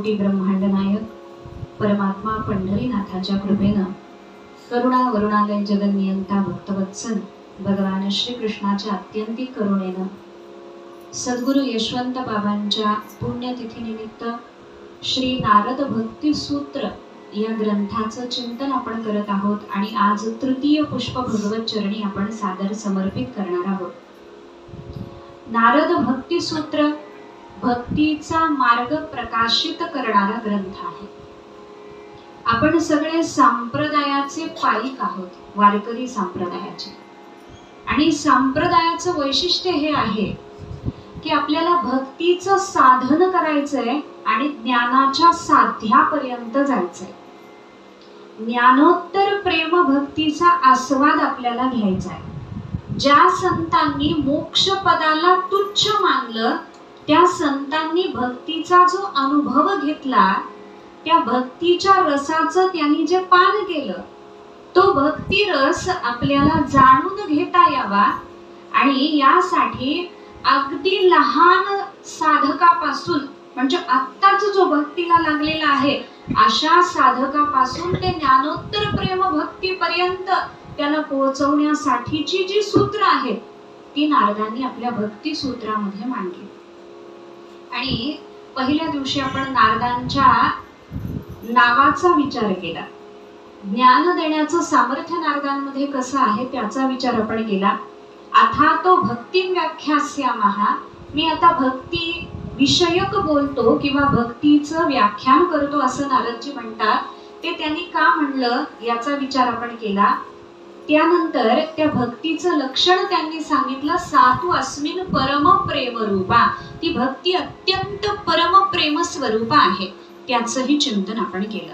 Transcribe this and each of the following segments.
कोटी ब्रह्मांड नायक परमात्मा पंढरीनाथाच्या कृपेनं करुणा वरुणालय जगन्नियंता भक्तवत्सल भगवान श्री कृष्णाच्या अत्यंतिक करुणेनं सद्गुरु यशवंत बाबांच्या पुण्यतिथीनिमित्त श्री नारद भक्ती सूत्र या ग्रंथाचं चिंतन आपण करत आहोत आणि आज तृतीय पुष्प भगवत चरणी आपण सादर समर्पित करणार आहोत। नारद भक्ती सूत्र भक्तीचा मार्ग प्रकाशित करणारा ग्रंथ आहे। आपण सगळे संप्रदायाचे पाईक आहोत, वारकरी संप्रदायाचे, आणि संप्रदायाचं वैशिष्ट्य हे आहे की आपल्याला भक्तीचं साधन करायचंय आणि ज्ञानाच्या साध्यापर्यंत जायचंय। ज्ञानोत्तर प्रेम भक्तीचा आस्वाद आपल्याला घ्यायचा आहे। ज्या संतांनी मोक्ष पदाला तुच्छ मानलं त्या संतांनी भक्तीचा जो अनुभव घेतला, त्या भक्तीच्या रसाचं त्यांनी जे पान केलं, तो भक्ती रस आपल्याला जाणून घेता यावा आणि यासाठी अगदी लहान साधकापासून, म्हणजे आत्ताच जो भक्तीला लागलेला आहे अशा साधकापासून ते ज्ञानोत्तर प्रेम भक्तीपर्यंत त्याला पोहोचवण्यासाठीची जी सूत्र आहेत ती नारदांनी आपल्या भक्ती सूत्रामध्ये मांडली। आणि पहिल्या दिवशी आपण नारदांच्या नावाचा विचार केला, ज्ञान देण्याचं सामर्थ्य नारदांमध्ये कसं आहे त्याचा विचार आपण केला। आता तो भक्ती व्याख्यास्यामः, मी आता भक्ती विषयक बोलतो किंवा भक्तीचं व्याख्यान करतो असं नारदजी म्हणतात, ते त्यांनी का म्हणलं याचा विचार आपण केला। त्यानंतर त्या भक्तीचं लक्षण त्यांनी सांगितलं, सातु अस्मिन परम प्रेम रूपा, ती भक्ती अत्यंत परम प्रेम स्वरूप आहे, त्याचंही चिंतन आपण केलं।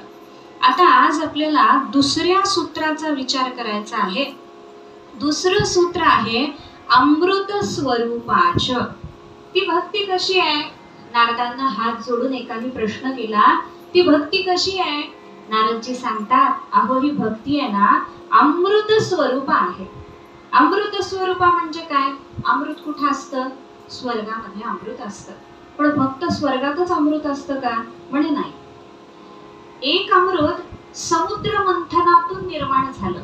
आता आज आपल्याला दुसऱ्या सूत्राचा विचार करायचा आहे। दुसरं सूत्र आहे अमृत स्वरूपाच। ती भक्ती कशी आहे? नारदांना हात जोडून एकाने प्रश्न केला, ती भक्ती कशी आहे? नारदजी सांगतात, अहो ही भक्ती आहे ना अमृत स्वरूप आहे। अमृत स्वरूप म्हणजे काय? अमृत कुठं असतं? स्वर्गामध्ये अमृत असतं। पण फक्त स्वर्गातच अमृत असतं का? म्हणे नाही। एक अमृत समुद्र मंथनातून निर्माण झालं।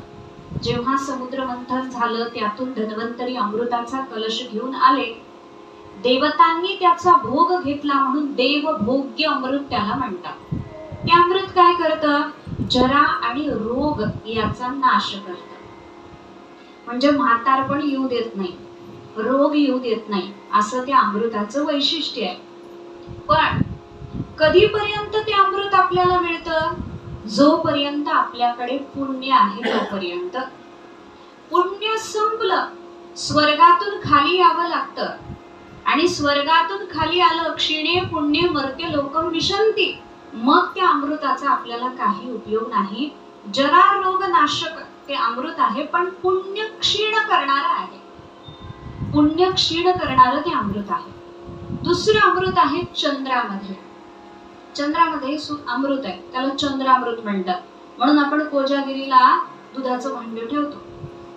जेव्हा समुद्र मंथन झालं त्यातून धन्वंतरी अमृताचा कलश घेऊन आले, देवतांनी त्याचा भोग घेतला म्हणून देवभोग्य अमृत त्याला म्हणतात। ते अमृत काय करतं? जरा आणि रोग याचा नाश करतं, म्हणजे म्हातारपण येऊ देत नाही, रोग येऊ देत नाही, असं त्या अमृताचं वैशिष्ट्य आहे। पण कधीपर्यंत ते अमृत आपल्याला मिळतं? जोपर्यंत आपल्याकडे पुण्य आहे तोपर्यंत। पुण्य संपलं, स्वर्गातून खाली यावं लागतं, आणि स्वर्गातून खाली आलं, क्षीणे पुण्य मर्त्य लोकं विशंती, मग त्या अमृताचा आपल्याला काही उपयोग नाही। जरा रोग नाशक ते अमृत आहे, पण पुण्य क्षीण करणारं आहे, पुण्य क्षीण करणारं ते अमृत आहे। दुसरं अमृत आहे चंद्रामध्ये। चंद्रामध्ये अमृत आहे, त्याला चंद्रामृत म्हणतात, म्हणून आपण कोजागिरीला दुधाचं भांड ठेवतो।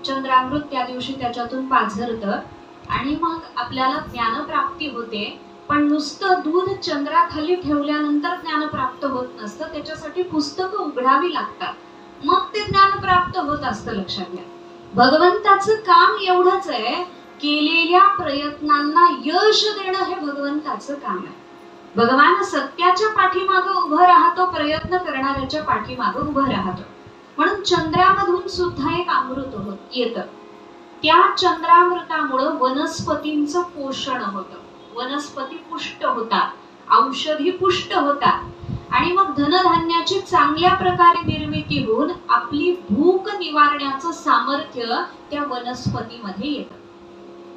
चंद्रामृत त्या दिवशी त्याच्यातून पाझरतं आणि मग आपल्याला ज्ञानप्राप्ती होते। पण नुसतं दूध चंद्राखाली ठेवल्यानंतर ज्ञान प्राप्त होत नसतं, त्याच्यासाठी पुस्तकं उघडावी लागतात, मग ते ज्ञान प्राप्त होत असतं। लक्षात घ्या, भगवंताचं काम एवढंच आहे, केलेल्या प्रयत्नांना यश देणं हे भगवंताचं काम आहे। भगवान सत्याच्या पाठीमागं उभं राहतो, प्रयत्न करणाऱ्याच्या पाठीमागं उभं राहतो। म्हणून चंद्रामधून सुद्धा एक अमृत येतं। त्या चंद्रामृतामुळं वनस्पतींचं पोषण होतं, वनस्पती पुष्ट होतात, औषधी पुष्ट होतात, आणि मग धनधान्याची चांगल्या प्रकारे निर्मिती होऊन आपली भूक निवारण्याचं सामर्थ्य त्या वनस्पतीमध्ये येतं।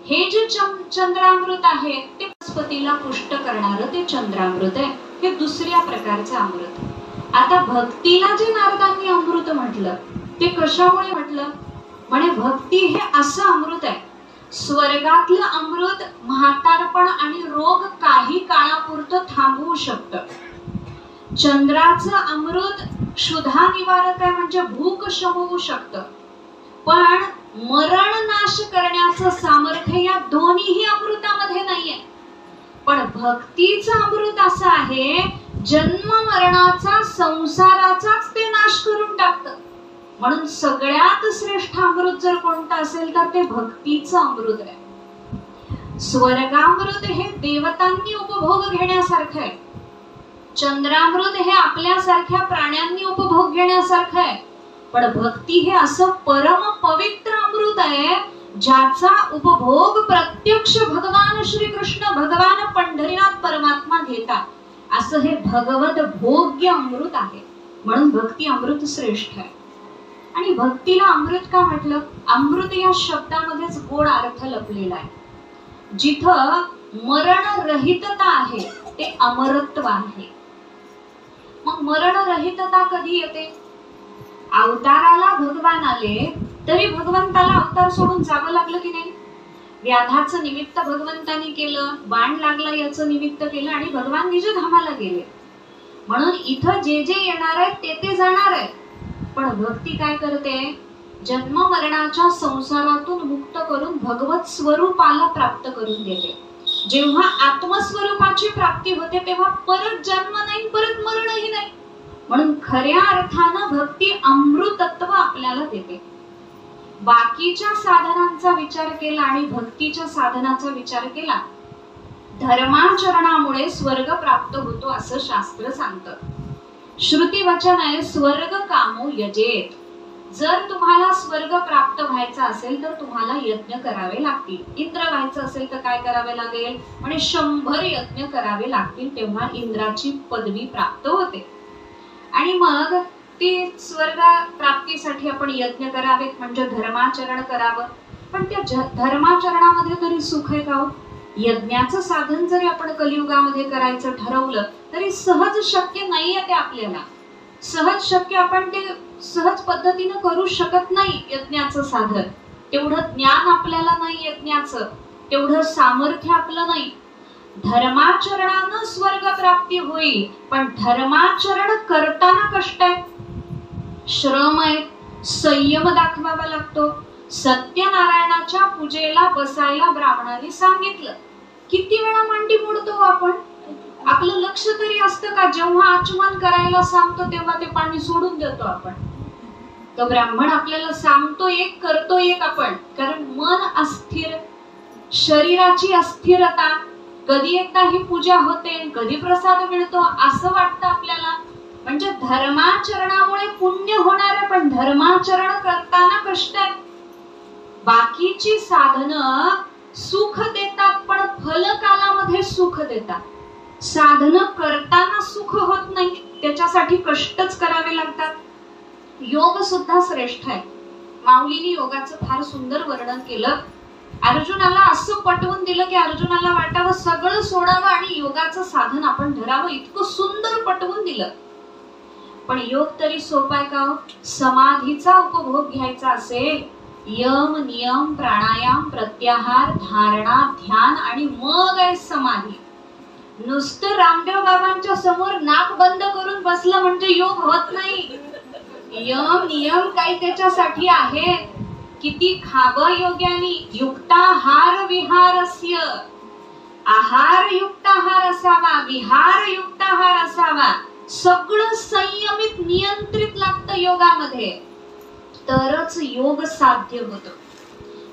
हे जे चंद्रामृत आहे ते वनस्पतीला पुष्ट करणारं ते चंद्रामृत आहे, हे दुसऱ्या प्रकारचं अमृत। आता भक्तीला जे नारदांनी अमृत म्हटलं ते कशामुळे म्हटलं? म्हणे भक्ती हे असं अमृत आहे, स्वर्गातलं अमृत म्हातारपण आणि रोग काही काळापुरतं थांबवू शकतं। चंद्राचं अमृत क्षुधा निवारक आहे, म्हणजे भूक शमवू शकतं, पण मरण नाश करण्याचं सामर्थ्य या दोन्हीही अमृतामध्ये नाहीये। पण भक्तीचं अमृत असं आहे जन्म मरणाचा संसाराचाच ते नाश करून टाकतं. म्हणून सगळ्यात श्रेष्ठ अमृत जर कोणतं असेल तर ते भक्तीचं अमृत आहे. स्वर्गामृत हे देवतांनी उपभोग घेण्यासारखं आहे. चंद्रामृत हे आपल्यासारख्या प्राण्यांनी उपभोग घेण्यासारखं आहे. पण भक्ती हे असं परम पवित्र अमृत आहे ज्याचा उपभोग प्रत्यक्ष भगवान श्रीकृष्ण, भगवान पंढरीनाथ परमात्मा घेतात. असं हे भगवत भोग्य अमृत आहे. म्हणून भक्ती अमृत श्रेष्ठ आहे. आणि भक्तीला अमृत का म्हटलं? अमृत या शब्दामध्येच गोड अर्थ लपलेला आहे. जिथं मरणरहितता आहे ते अमरत्व आहे. मग मरणरहितता कधी येते? अवताराला भगवान आले तरी भगवंताला अवतार सोडून जावं लागलं की नाही? व्याधाचं निमित्त भगवंतानी केलं, बाण लागला याचं निमित्त केलं आणि भगवान निज धामाला गेले. म्हणून इथं जे जे येणार आहे ते जाणार आहे. पण भक्ती काय करते? जन्म मरणाच्या संसारातून मुक्त करून भगवत स्वरूपाला प्राप्त करून देते. जेव्हा आत्मस्वरूपाची प्राप्ती होते तेव्हा परत जन्म नाही, परत मरणही नाही. म्हणून खऱ्या अर्थानं भक्ती अमृतत्व आपल्याला देते. बाकीच्या साधनांचा विचार केला आणि भक्तीच्या साधनाचा विचार केला, धर्माचरणामुळे स्वर्ग प्राप्त होतो असं शास्त्र सांगतं. श्रुती वचन आहे, स्वर्ग कामो यजेत. जर तुम्हाला स्वर्ग प्राप्त व्हायचा असेल तर तुम्हाला यज्ञ करावे लागतील. इंद्र व्हायचं असेल तर काय करावे लागेल? म्हणजे 100 यज्ञ करावे लागतील, तेव्हा इंद्राची पदवी प्राप्त होते. आणि मग ती स्वर्ग प्राप्तीसाठी आपण यज्ञ करावेत म्हणजे धर्माचरण करावं. पण त्या धर्माचरणामध्ये तरी सुख आहे का? यज्ञाचं साधन जरी आपण कलियुगामध्ये करायचं ठरवलं तरी सहज शक्य नाहीये ते आपल्याला. सहज शक्य आपण ते सहज पद्धतीनं करू शकत नाही. यज्ञाचं साधन तेवढं ज्ञान आपल्याला नाही, यज्ञाचं तेवढं सामर्थ्य आपलं नाही. धर्माचरणानं स्वर्ग प्राप्ती होईल, पण धर्माचरण करताना कष्ट आहे, श्रम आहे, संयम दाखवावा लागतो. सत्यनारायणाच्या पूजेला बसायला ब्राह्मणाने सांगितलं. किती वेळा मांडी मोडतो आपण? आपलं लक्ष तरी असतं का? जेव्हा आचमन करायला सांगतो तेव्हा ते पाणी सोडून देतो आपण. तो ब्राह्मण आपल्याला सांगतो एक, करतो एक आपण. कारण मन अस्थिर, शरीराची अस्थिरता, कधी एकदा ही पूजा होते, कधी प्रसाद मिळतो असं वाटतं आपल्याला. म्हणजे धर्माचरणामुळे पुण्य होणार आहे, पण धर्माचरण करताना कष्ट आहे. बाकीची साधनं सुख देतात पण फलकालामध्ये सुख देतात. साधनं करताना सुख होत नाही, त्याच्यासाठी कष्टच करावे लागतात. योग सुद्धा श्रेष्ठ आहे. माऊलीने योगाचं फार सुंदर वर्णन केलं. अर्जुनाला असं पटवून दिलं की अर्जुनाला वाटावं सगळं सोडावं आणि योगाचं साधन आपण धरावं, इतकं सुंदर पटवून दिलं. पण योग तरी सोपा आहे का? समाधीचा उपभोग घ्यायचा असेल, यम, नियम, प्राणायाम, प्रत्याहार, धारणा, ध्यान आणि मग आहे समाधी. नुसतं रामदेव बाबांच्या समोर नाक बंद करून बसलं म्हणजे योग होत नाही. यम नियम काही त्याच्यासाठी आहे. किती खावं योग्यानी? युक्ताहार विहारस्य. आहार युक्ताहार असावा, विहार युक्ताहार असावा. सगळं संयमित, नियंत्रित लागतं योगामध्ये, तरच योग साध्य होतं.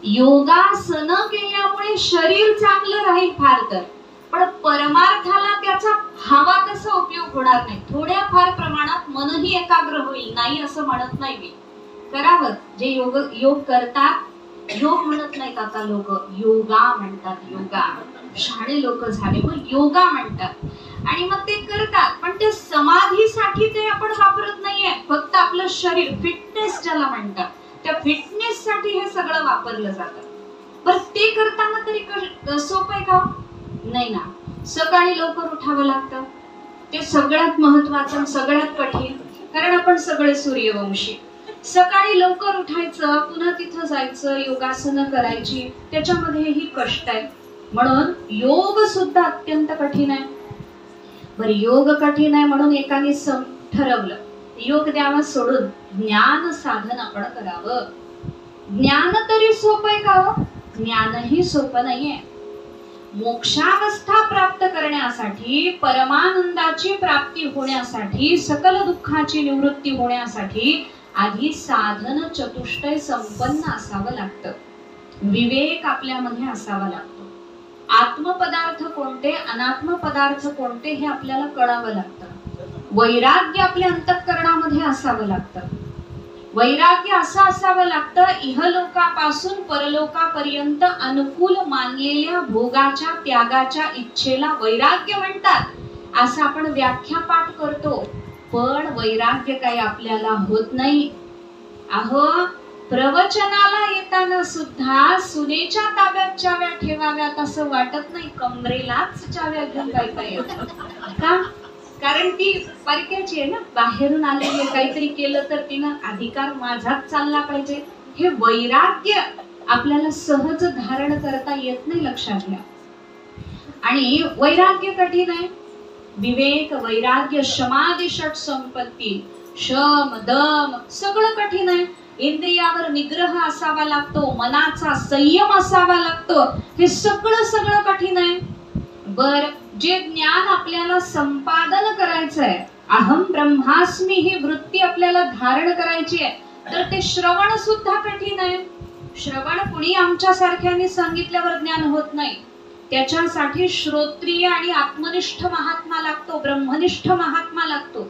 योगासन केल्यामुळे शरीर चांगलं राहील फार तर, पण परमार्थाला त्याचा हवा तसा उपयोग होणार नाही. थोड्या फार प्रमाणात मनही एकाग्र होईल, नाही असं म्हणत नाही मी. करावं जे योग करतात. योग म्हणत नाहीत आता लोक, योगा म्हणतात. योगा शहाणे लोक झाले, मग योगा म्हणतात. आणि मग ते करतात, पण ते समाधीसाठी ते आपण वापरत नाहीये. फक्त आपलं शरीर, फिटनेस ज्याला म्हणतात, त्या फिटनेस साठी हे सगळं वापरलं जातं. पण ते करताना तरी सोपं आहे का? नाही ना. सकाळी लवकर उठावं लागतं, ते सगळ्यात महत्वाचं, सगळ्यात कठीण. कारण आपण सगळे सूर्यवंशी. सकाळी लवकर उठायचं, पुन्हा तिथं जायचं, योगासनं करायची, त्याच्यामध्येही कष्ट आहे. म्हणून योग सुद्धा अत्यंत कठीण आहे. बरं, योग कठीण आहे म्हणून एकाने ठरवलं योग द्यावा सोडून ज्ञान साधन आपण करावं. ज्ञान तरी सोपं आहे का? ज्ञानही सोपं नाहीये. मोक्षावस्था प्राप्त करण्यासाठी, परमानंदाची प्राप्ती होण्यासाठी, सकल दुःखाची निवृत्ती होण्यासाठी आधी साधन चतुष्टय संपन्न असावं लागतं. विवेक आपल्यामध्ये असावा लागतो. आत्मपदार्थ कोणते, अनात्म पदार्थ कोणते हे आपल्याला कळावं लागतं. वैराग्य आपल्या अंतःकरणामध्ये असावं लागतं. वैराग्य असं असावं लागतं, इहलोकापासून परलोकापर्यंत अनुकूल मानलेल्या भोगाच्या त्यागाच्या इच्छेला वैराग्य म्हणतात. असं आपण व्याख्या पाठ करतो, पण वैराग्य काही आपल्याला होत नाही. अहो, प्रवचनाला येताना सुद्धा सुनेच्या ताब्यात चाव्या ठेवाव्यात असं वाटत नाही. कमरेलाच चाव्या घेऊन काय काय का? कारण ती परक्याची आहे ना, बाहेरून आलेली. काहीतरी केलं तर तिनं अधिकार माझाच चालला पाहिजे. हे वैराग्य आपल्याला सहज धारण करता येत नाही, लक्षात घ्या. आणि वैराग्य कठीण आहे. विवेक, वैराग्य, शमाधी, षट संपत्ती, शम, दम सगळं कठीण आहे. इंद्रियावर निग्रह असावा लागतो, मनाचा संयम असावा लागतो. हे सगळं कठीण आहे. बर, जे ज्ञान आपल्याला संपादन करायचंय, अहम ब्रह्मास्मी ही वृत्ती आपल्याला धारण करायची आहे, तर ते श्रवण सुद्धा कठीण आहे. श्रवण कुणी आमच्या सारख्याने सांगितल्यावर ज्ञान होत नाही. त्याच्यासाठी श्रोत्रिय आणि आत्मनिष्ठ महात्मा लागतो, ब्रह्मनिष्ठ महात्मा लागतो.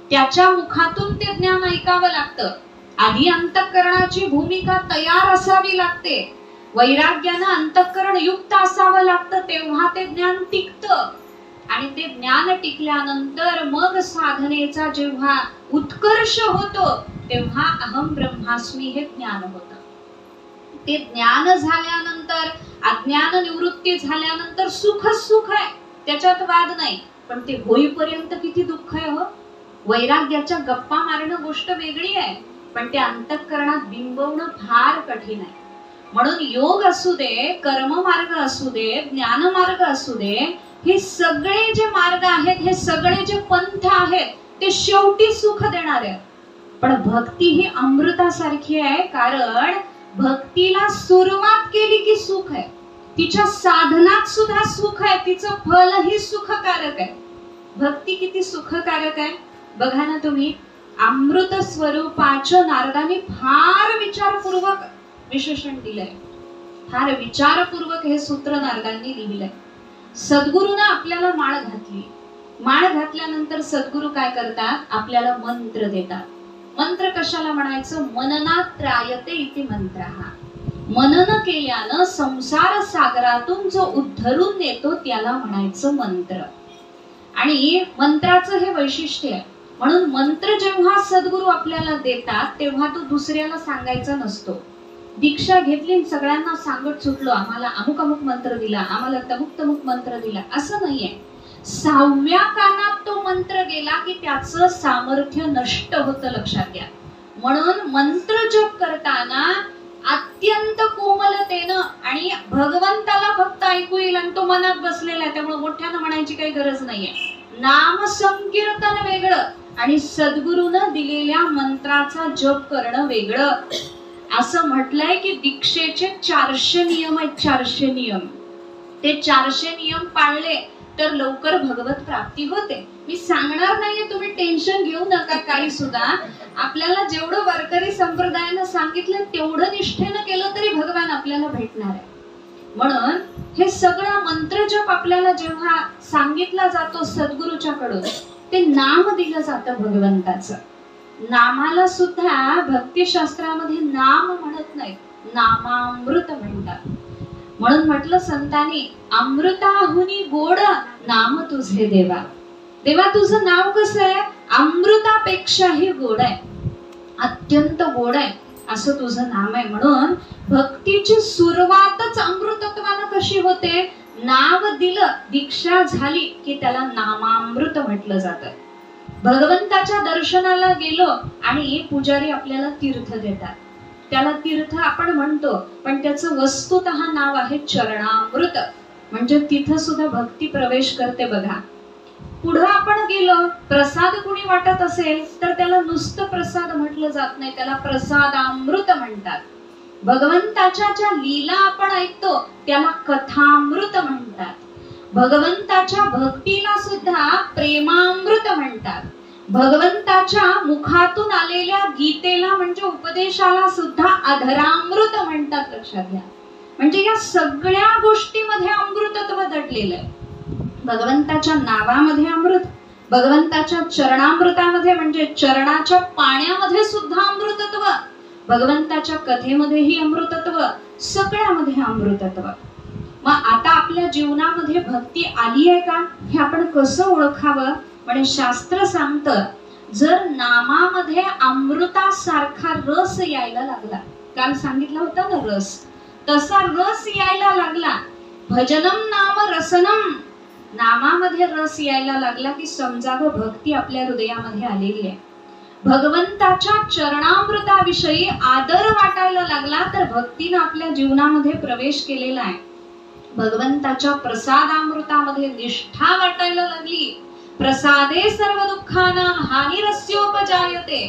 त्याच्या मुखातून ते ज्ञान ऐकावं लागतं. आधी अंतःकरणाची भूमिका तयार असावी लागते. वैराग्यानं अंतःकरण युक्त असावं लागतं, तेव्हा ते ज्ञान टिकतं. आणि ते ज्ञान टिकल्यानंतर मग साधनेचा जेव्हा उत्कर्ष होतो, तेव्हा अहम ब्रह्मास्मी हे ज्ञान होतं. ते ज्ञान झाल्यानंतर, अज्ञान निवृत्ती झाल्यानंतर सुख आहे, त्याच्यात वाद नाही. पण ते होईपर्यंत किती दुःख आहे हो. वैराग्याच्या गप्पा मारणं गोष्ट वेगळी आहे, पण ते अंतःकरणात बिंबवणं फार कठीण आहे. म्हणून योग असू दे, कर्म मार्ग असू दे, ज्ञान मार्ग असू दे, हे सगळे जे मार्ग आहेत, हे सगळे जे पंथ आहेत, ते शेवटी सुख देणार आहेत. पण भक्ती ही अमृतासारखी आहे, कारण भक्तीला सुरुवात केली की सुख आहे. तिच्या साधनात सुद्धा सुख आहे, तिचं फलही सुखकारक आहे. भक्ती किती सुखकारक आहे बघा ना तुम्ही. अमृत स्वरूपाचं नारदांनी फार विचारपूर्वक विशेषण दिलंय. फार विचारपूर्वक हे सूत्र नारदांनी लिहिलंय. सद्गुरूनं आपल्याला माळ घातली. माळ घातल्यानंतर सद्गुरू काय करतात, आपल्याला मंत्र देतात. मंत्र कशाला म्हणायचं, मननात त्रायते इति मंत्रः. मनन केल्यानं संसार सागरातून जो उद्धरून नेतो त्याला म्हणायचं मंत्र. आणि मंत्राचं हे वैशिष्ट्य आहे. म्हणून मंत्र जेव्हा सद्गुरू आपल्याला देतात, तेव्हा तो दुसऱ्याला सांगायचा नसतो. दीक्षा घेतली, सगळ्यांना सांगत सुटलो, आम्हाला अमुक अमुक मंत्र दिला, आम्हाला तमुक मंत्र दिला, असं नाहीये. 6व्या कानात तो मंत्र गेला की त्याचं सामर्थ्य नष्ट होतं, लक्षात घ्या. म्हणून मंत्र जप करताना अत्यंत कोमलतेनं, आणि भगवंताला फक्त ऐकू येईल आणि तो मनात बसलेला आहे, त्यामुळे मोठ्यानं म्हणायची काही गरज नाहीये. नाम संकीर्तन वेगळं आणि सद्गुरूनं दिलेल्या मंत्राचा जप करणं वेगळं. असं म्हटलंय की दीक्षेचे 400 नियम आहेत. 400 नियम. ते 400 नियम पाळले तर लवकर भगवत प्राप्ती होते. मी सांगणार नाहीये, तुम्ही टेन्शन घेऊ नका काही सुद्धा. आपल्याला जेवढं वारकरी संप्रदायानं सांगितलं तेवढं निष्ठेनं केलं तरी भगवान आपल्याला भेटणार आहे. म्हणून हे सगळं मंत्र जप आपल्याला जेव्हा सांगितला जातो सद्गुरूच्या कडून, ते नाम दिलं जातं भगवंताचं. नामाला सुद्धा भक्तिशास्त्रामध्ये नाम म्हणत नाहीत, नामामृत म्हणतात. म्हणून म्हटलं संतांनी, अमृताहुनी गोड नाम तुझे देवा. देवा तुझं नाव कसं आहे, अमृतापेक्षाही गोड आहे, अत्यंत गोड आहे असं तुझं नाम आहे. म्हणून भक्तीची सुरुवातच अमृतत्वानं कशी होते, नाव दिलं, दीक्षा झाली की त्याला नामामृत म्हटलं जातं. भगवंताच्या दर्शनाला गेलो आणि पुजारी आपल्याला तीर्थ देतात, त्याला तीर्थ आपण म्हणतो, पण त्याचं वस्तुतः नाव आहे चरणामृत. म्हणजे तिथं सुद्धा भक्ती प्रवेश करते बघा. पुढं आपण गेलो, प्रसाद कुणी वाटत असेल तर त्याला नुसतं प्रसाद म्हटलं जात नाही, त्याला प्रसादामृत म्हणतात. भगवंताच्या ज्या लीला आपण ऐकतो त्याला कथामृत म्हणतात. भगवंताच्या भक्तीला सुद्धा प्रेमामृत म्हणतात. भगवंताच्या मुखातून आलेल्या गीतेला म्हणजे उपदेशाला सुद्धा अधरामृत म्हणतात. लक्षात घ्या, म्हणजे या सगळ्या गोष्टीमध्ये अमृतत्व दडलेलं आहे. भगवंताच्या नावामध्ये अमृत, भगवंताच्या चरणामृतामध्ये म्हणजे चरणाच्या पाण्यामध्ये सुद्धा अमृतत्व, भगवंताच्या कथेमध्येही अमृतत्व, सगळ्यामध्ये अमृतत्व. मग आता आपल्या जीवनामध्ये भक्ती आली आहे का हे आपण कसं ओळखावं? म्हणजे शास्त्र सांगतं, जर नामामध्ये अमृतासारखा रस यायला लागला, काल सांगितलं होतं ना रस, तसा रस यायला लागला, भजनम नाम रसनम, नामामध्ये रस यायला लागला की समजावं भक्ती आपल्या हृदयामध्ये आलेली आहे. भगवंताच्या चरणामृताविषयी आदर वाटायला लागला तर भक्तीनं आपल्या जीवनामध्ये प्रवेश केलेला आहे. भगवंताच्या प्रसादामृतामध्ये निष्ठा वाटायला लागली, प्रसादे सर्व दुःखानां हानिरस्योपजायते,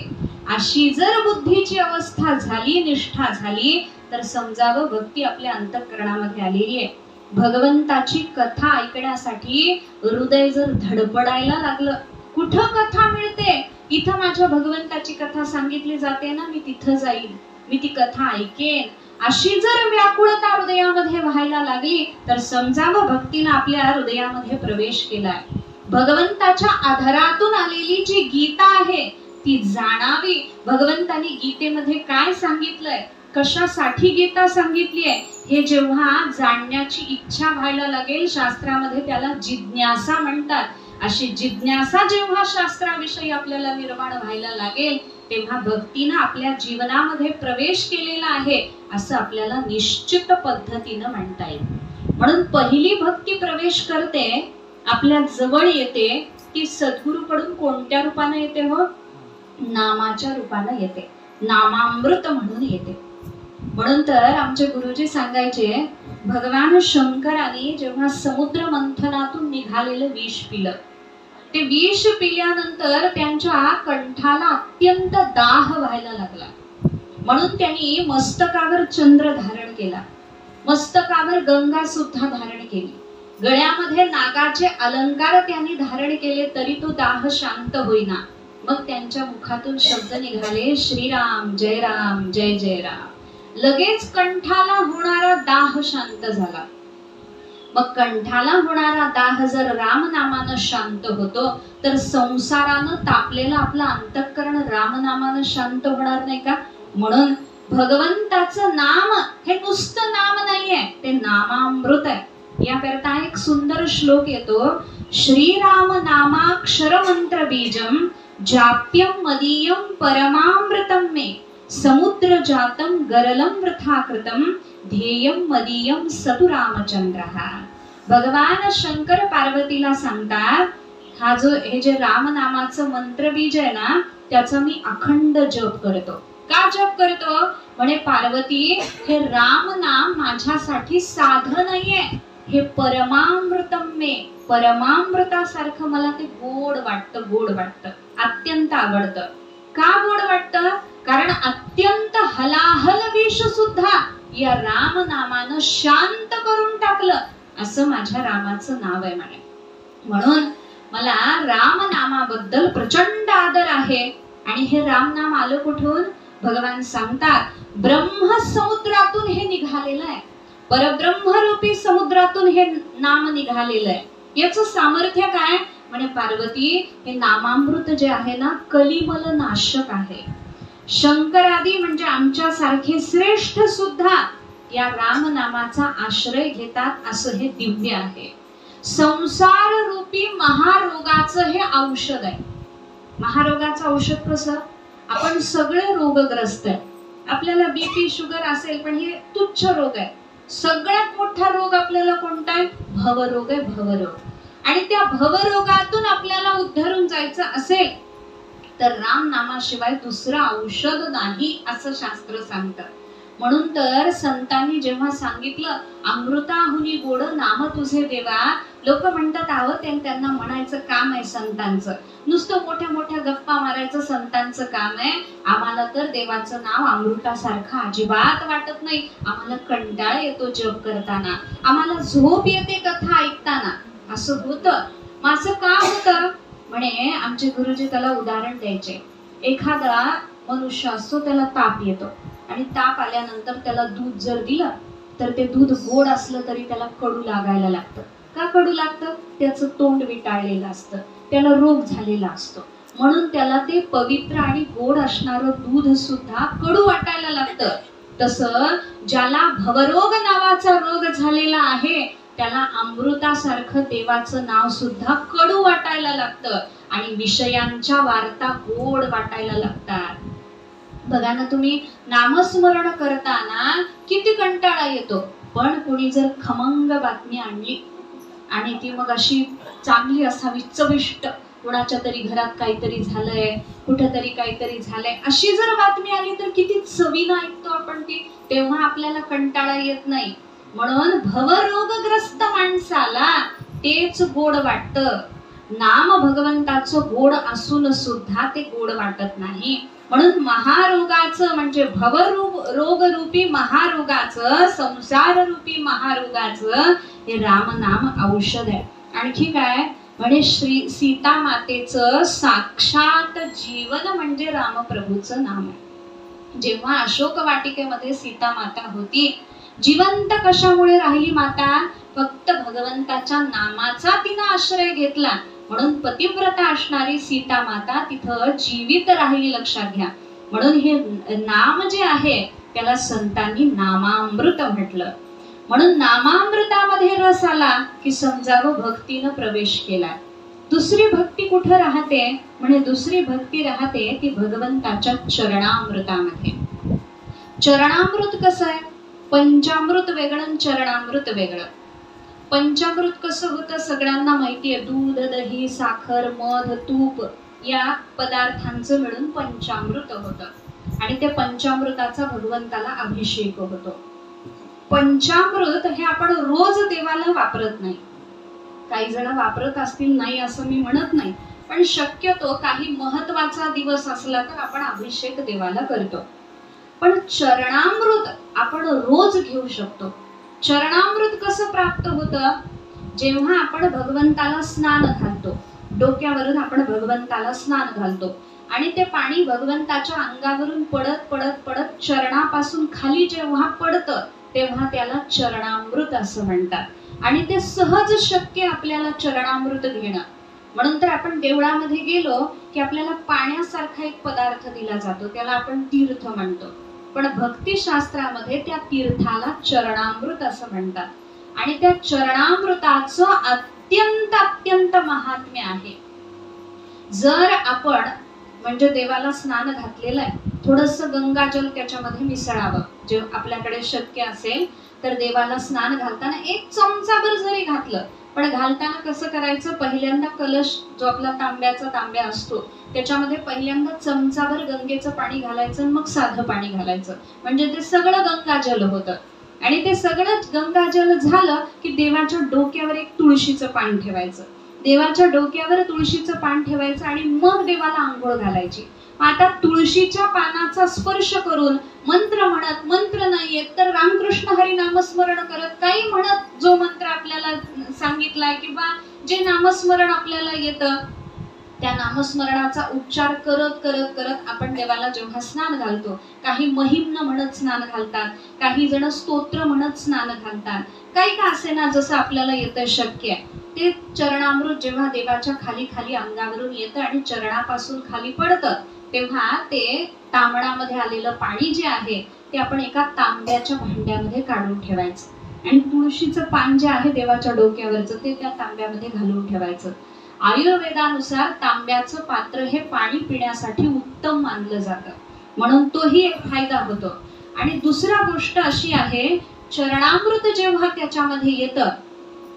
अशी जर बुद्धीची अवस्था झाली, निष्ठा झाली, तर समजावं भक्ती आपल्या अंतःकरणामध्ये आलेली आहे. भगवंताची कथा ऐकण्यासाठी हृदय जर धडपडायला लागलं, कुठं कथा मिळते, इथं माझ्या भगवंताची कथा सांगितली जाते ना, मी तिथं जाईल, मी ती कथा ऐकेन, अशी जर व्याकुळता हृदयामध्ये व्हायला लागली तर समजावं भक्तीनं आपल्या हृदयामध्ये प्रवेश केलाय. भगवंताच्या आधारातून आलेली जी गीता आहे ती जाणावी. भगवंतानी गीतेमध्ये काय सांगितलंय, कशासाठी गीता सांगितली आहे, हे जेव्हा जाणण्याची इच्छा व्हायला लागेल, शास्त्रामध्ये त्याला जिज्ञासा म्हणतात. अशी जिज्ञासा जेव्हा शास्त्राविषयी आपल्याला निर्माण व्हायला लागेल तेव्हा भक्तीनं आपल्या जीवनामध्ये प्रवेश केलेला आहे असं आपल्याला निश्चित पद्धतीनं म्हणता येईल. म्हणून पहिली भक्ती प्रवेश करते, आपल्या जवळ येते, ती सद्गुरूकडून कोणत्या रूपाने येते? हो, नामाच्या रूपाने येते, नामामृत म्हणून येते. म्हणून तर आमचे गुरुजी सांगायचे, भगवान शंकराने जेव्हा समुद्र मंथनातून निघालेलं विष पिलं, ते विष पिल्यानंतर त्यांच्या कंठाला अत्यंत दाह व्हायला लागला. म्हणून त्यांनी मस्तकावर चंद्र धारण केला, मस्तकावर गंगा सुद्धा धारण केली, गळ्यामध्ये नागाचे अलंकार त्यांनी धारण केले, तरी तो दाह शांत होईना. मग त्यांच्या मुखातून शब्द निघाले, श्रीराम जय राम जय जय राम. लगेच कंठाला होणारा दाह शांत झाला. मग कंठाला होणारा दाह जर राम नामानं शांत होतो तर संसारानं तापलेलं आपलं अंतःकरण राम नामानं शांत होणार नाही का? म्हणून भगवंताचं नाम हे नुसतं नाम नाहीये, ते नामामृत आहे. याकरता एक सुंदर श्लोक येतो, श्रीराम नामाक्षर मंत्र बीजम जाप्यम मदीयम परमामृतम मे समुद्र जातम गरलम वृथा कृतम ध्येयम मदीयम सतु रामचंद्रः. भगवान शंकर पार्वतीला सांगतात, हे जे राम नामाचं मंत्र बीज आहे ना, त्याचा मी अखंड जप करतो. का जप करतो? म्हणे पार्वती, हे राम नाम माझ्यासाठी साधन नाहीये, हे परमामृतम मे, परमामृतासारखं मला ते गोड वाटतं, गोड वाटतं, अत्यंत आवडतं. का गोड वाटतं? कारण अत्यंत हलाहल विष सुद्धा या राम नामानं शांत करून टाकलं, असं माझ्या रामाचं नाव आहे म्हणे. म्हणून मला राम नामाबद्दल प्रचंड आदर आहे. आणि हे राम नाम आलं कुठून? भगवान सांगतात, ब्रह्म समुद्रातून हे निघालेलं आहे, परब्रह्मरूपी समुद्रातून हे नाम निघालेलं आहे. याचं सामर्थ्य काय? म्हणे पार्वती, हे नामामृत जे आहे ना, कलिमल नाशक आहे. शंकरादी म्हणजे आमच्या सारखे श्रेष्ठ सुद्धा या राम नामाचा आश्रय घेतात, असं हे दिव्य आहे. संसार रूपी महारोगाचं हे औषध आहे. महारोगाचं औषध कसं? आपण सगळे रोगग्रस्त आहे, आपल्याला बीपी शुगर असेल, पण हे तुच्छ रोग आहे. सगळ्यात मोठा रोग आपल्याला कोणता आहे? भवरोग आहे, भवरोग. आणि त्या भवरोगातून आपल्याला उद्धरून जायचं असेल तर राम नामाशिवाय दुसरं औषध नाही, असं शास्त्र सांगतं. म्हणून तर संतांनी जेव्हा सांगितलं अमृताहुनी गोड नाम तुझे देवा, लोक म्हणतात आहो त्यांना म्हणायचं काम आहे संतांचं, नुसतं मोठ्या मोठ्या गप्पा मारायचं संतांचं काम आहे, आम्हाला तर देवाचं नाव अमृतासारखं अजिबात वाटत नाही, आम्हाला कंटाळा येतो जप करताना, आम्हाला झोप येते कथा ऐकताना, असं होतं. मग असं का होतं म्हणे आमचे गुरुजी त्याला उदाहरण द्यायचे. एखादा मनुष्य असतो त्याला ताप येतो आणि ताप आल्यानंतर त्याला दूध जर दिलं तर ते दूध गोड असलं तरी त्याला कडू लागायला लागतं. का कडू लागतं? त्याचं तोंड विटाळलेलं असतं, त्याला रोग झालेला असतो, म्हणून त्याला ते पवित्र आणि गोड असणारं दूध सुद्धा कडू वाटायला लागतं. तसं ज्याला भवरोग नावाचा रोग झालेला आहे त्याला अमृतासारखं देवाचं नाव सुद्धा कडू वाटायला लागतं आणि विषयांच्या वार्ता गोड वाटायला लागतात. बघा ना तुम्ही, नामस्मरण करताना किती कंटाळा येतो, पण कोणी जर खमंग बातमी आणली आणि ती मग अशी चांगली असावी, चविष्ट, कोणाच्या तरी घरात काहीतरी झालंय, कुठेतरी काहीतरी झालंय, अशी जर बातमी आली तर किती चवीनं ऐकतो आपण ती, तेव्हा आपल्याला कंटाळा येत नाही. म्हणून भवरोगग्रस्त माणसाला तेच गोड वाटतं. नाम भगवंताचं गोड असून सुद्धा ते गोड वाटत नाही. म्हणून महारोगाचं म्हणजे भवरोग रूपी महारोगाचं, संसार रूपी महारोगाचं हे रामनाम औषध आहे. आणखी काय म्हणे श्री सीता मातेचं साक्षात जीवन म्हणजे रामप्रभूचं नाम आहे. जेव्हा अशोक वाटिकेमध्ये सीता माता होती, जिवंत कशामुळे राहिली माता? फक्त भगवंताच्या नामाचा तिनं आश्रय घेतला, म्हणून पतिव्रता असणारी सीता माता तिथं जीवित राहिली, लक्षात घ्या. म्हणून हे नाम जे आहे त्याला संतांनी नामामृत म्हटलं. म्हणून नामामृतामध्ये रस आला की समजावं भक्तीनं प्रवेश केला. दुसरी भक्ती कुठं राहते? म्हणे दुसरी भक्ती राहते ती भगवंताच्या चरणामृतामध्ये. चरणामृत कसं आहे? पंचामृत वेगळं, चरणामृत वेगळं. पंचामृत कसं होतं सगळ्यांना माहिती आहे, दूध, दही, साखर, मध, तूप या पदार्थांचं मिळून पंचामृत होतं आणि त्या पंचामृताचा भगवंताला अभिषेक होतो. पंचामृत हे आपण रोज देवाला वापरत नाही, काही जण वापरत असतील, नाही असं मी म्हणत नाही, पण शक्यतो काही महत्वाचा दिवस असला तर आपण अभिषेक देवाला करतो. पण चरणामृत आपण रोज घेऊ शकतो. चरणामृत कसं प्राप्त होतं? जेव्हा आपण भगवंताला स्नान घालतो, डोक्यावरून आपण भगवंताला स्नान घालतो आणि ते पाणी भगवंताच्या अंगावरून पडत पडत पडत चरणापासून खाली जेव्हा पडतं तेव्हा त्याला चरणामृत असं म्हणतात आणि ते सहज शक्य आपल्याला चरणामृत घेणं. म्हणून तर आपण देवळामध्ये गेलो की आपल्याला पाण्यासारखा एक पदार्थ दिला जातो, त्याला आपण तीर्थ म्हणतो, पण भक्तिशास्त्रामध्ये त्या तीर्थाला चरणामृत असं म्हणतात आणि त्या चरणामृताचं अत्यंत अत्यंत महात्म्य आहे. जर आपण म्हणजे देवाला स्नान घातलेलं आहे, थोडंसं गंगाजल त्याच्यामध्ये मिसळावं, जे आपल्याकडे शक्य असेल तर देवाला स्नान घालताना एक चमचाभर जरी घातलं, पण घालताना कसं करायचं, पहिल्यांदा कलश जो आपला तांब्याचा तांब्या असतो त्याच्यामध्ये पहिल्यांदा चमचाभर गंगेचं पाणी घालायचं, मग साधं पाणी घालायचं, म्हणजे ते सगळं गंगाजल होतं. आणि ते सगळं गंगाजल झालं की देवाच्या डोक्यावर एक तुळशीचं पान ठेवायचं, देवाच्या डोक्यावर तुळशीचं पान ठेवायचं आणि मग देवाला आंघोळ घालायची. आता तुळशीच्या पानाचा स्पर्श करून मंत्र म्हणत, मंत्र नाही येत तर रामकृष्ण हरी नामस्मरण करत, काही म्हणत जो मंत्र आपल्याला सांगितलाय किंवा जे नामस्मरण आपल्याला येतं त्या नामस्मरणाचा उच्चार करत करत करत आपण देवाला जेव्हा स्नान घालतो, काही महिम्न म्हणत स्नान घालतात, काही जण स्तोत्र म्हणत स्नान घालतात, काही का असे ना जसं आपल्याला येतं शक्य आहे. ते चरणामृत जेव्हा देवाच्या खाली खाली अंगावरून येतं आणि चरणापासून खाली पडतं तेव्हा ते तांबडामध्ये आलेलं पाणी जे आहे ते आपण एका तांब्याच्या भांड्यामध्ये काढून ठेवायचं आणि तुळशीचं पान जे आहे देवाच्या डोक्यावरचं ते त्या तांब्यामध्ये घालून ठेवायचं. आयुर्वेदानुसार तांब्याचं पात्र हे पाणी पिण्यासाठी उत्तम मानलं जातं, म्हणून तोही एक फायदा होतो. आणि दुसरा गोष्ट अशी आहे, चरणामृत जेव्हा त्याच्यामध्ये येतं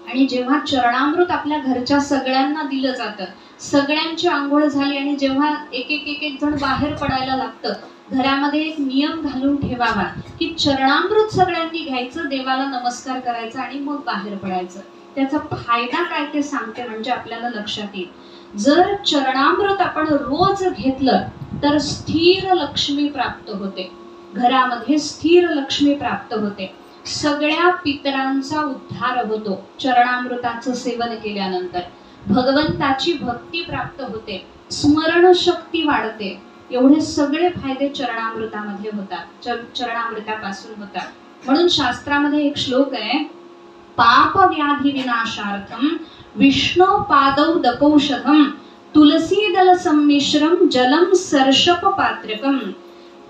आणि जेव्हा चरणामृत आपल्या घरच्या सगळ्यांना दिलं जातं, सगळ्यांची आंघोळ झाली आणि जेव्हा एक एक एक एक जण बाहेर पडायला लागतं, घरामध्ये एक नियम घालून ठेवावा की चरणामृत सगळ्यांनी घ्यायचं, देवाला नमस्कार करायचा आणि मग बाहेर पडायचं. त्याचा फायदा काय ते सांगते, म्हणजे आपल्याला लक्षात येईल. जर चरणामृत आपण रोज घेतलं तर स्थिर लक्ष्मी प्राप्त होते, घरामध्ये स्थिर लक्ष्मी प्राप्त होते, सगळ्या पितरांचा उद्धार होतो चरणामृताचं सेवन केल्यानंतर, भगवंताची भक्ती प्राप्त होते, स्मरण शक्ती वाढते. एवढे सगळे फायदे चरणामृतामध्ये होतात, चरणामृतापासून होतात. म्हणून शास्त्रामध्ये एक श्लोक आहे, पाप व्याधी विनाशार्थम विष्णु पादौ दकौषधम तुलसी दल संमिश्रम जलम सर्षप पात्रकम.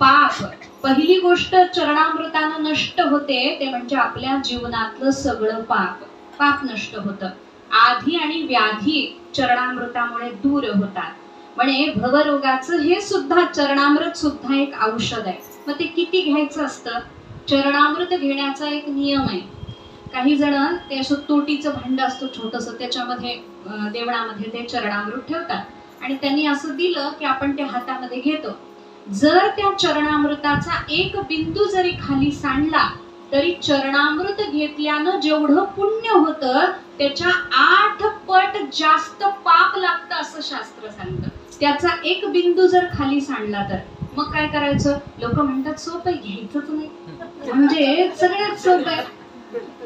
पाप, पहिली गोष्ट चरणामृतानं नष्ट होते ते म्हणजे आपल्या जीवनातलं सगळं पाप नष्ट होतं. आधी आणि व्याधी चरणामृतामुळे दूर होतात. म्हणे भवरोगाचं हे सुद्धा चरणामृत सुद्धा एक औषध आहे. मग ते किती घ्यायचं असतं? चरणामृत घेण्याचा एक नियम आहे. काही जण ते असं तोटीचं भांड असतं छोटंसं, त्याच्यामध्ये देवळामध्ये ते चरणामृत ठेवतात आणि त्यांनी असं दिलं की आपण ते हातामध्ये घेतो. जर त्या चरणामृताचा एक बिंदू जरी खाली सांडला तरी चरणामृत घेतल्यानं जेवढं पुण्य होतं त्याच्या 8 पट जास्त पाप लागतं असं शास्त्र सांगतं. त्याचा एक बिंदू जर खाली सांडला तर मग काय करायचं? लोक म्हणतात सोपं घ्यायचंच नाही, म्हणजे सगळ्यात सोपं आहे.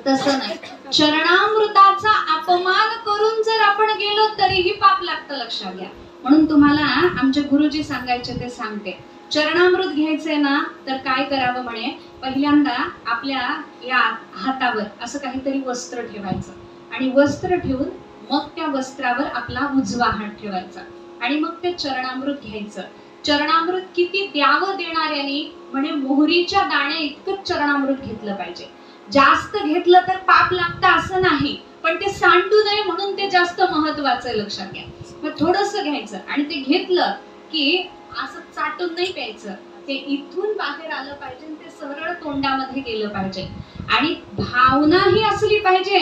तसं नाही, चरणामृताचा अपमान करून जर आपण गेलो तरीही पाप लागतं, लक्षात घ्या. म्हणून तुम्हाला आमचे गुरुजी सांगायचे ते सांगते. चरणामृत घ्यायचंय ना तर काय करावं म्हणे, पहिल्यांदा आपल्या या हातावर असं काहीतरी वस्त्र ठेवायचं आणि वस्त्र ठेवून मग त्या वस्त्रावर आपला उजवा हात ठेवायचा आणि मग ते चरणामृत घ्यायचं. चरणामृत किती द्यावं देणाऱ्याने? म्हणे मोहरीच्या दाण्या इतकंच चरणामृत घेतलं पाहिजे. जास्त घेतलं तर पाप लागतं असं नाही, पण ते सांडू नये म्हणून ते जास्त महत्वाचं आहे, लक्षात घ्या. मग थोडंसं घ्यायचं आणि ते घेतलं की असं चाटून नाही प्यायचं, ते इथून बाहेर आलं पाहिजे, ते सरळ तोंडामध्ये गेलं पाहिजे. आणि भावना ही असली पाहिजे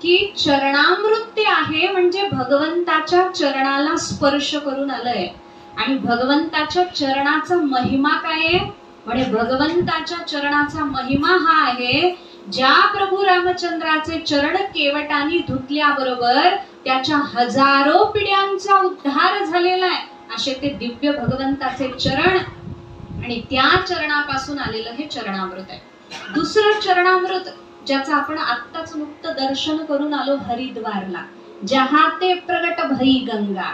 की चरणामृत ते आहे म्हणजे भगवंताच्या चरणाला स्पर्श करून आलंय. आणि भगवंताच्या चरणाचा महिमा काय आहे? म्हणजे भगवंताच्या चरणाचा महिमा हा आहे, ज्या प्रभू रामचंद्राचे चरण केवटाने धुतल्याबरोबर त्याच्या हजारो पिढ्यांचा उद्धार झालेला आहे, असे ते दिव्य भगवंताचे चरण आणि त्या चरणापासून आलेलं हे चरणामृत आहे. दुसरं चरणामृत ज्याचं आपण आत्ताच नुकतं दर्शन करून आलो हरिद्वारला, जहा ते प्रगट भई गंगा.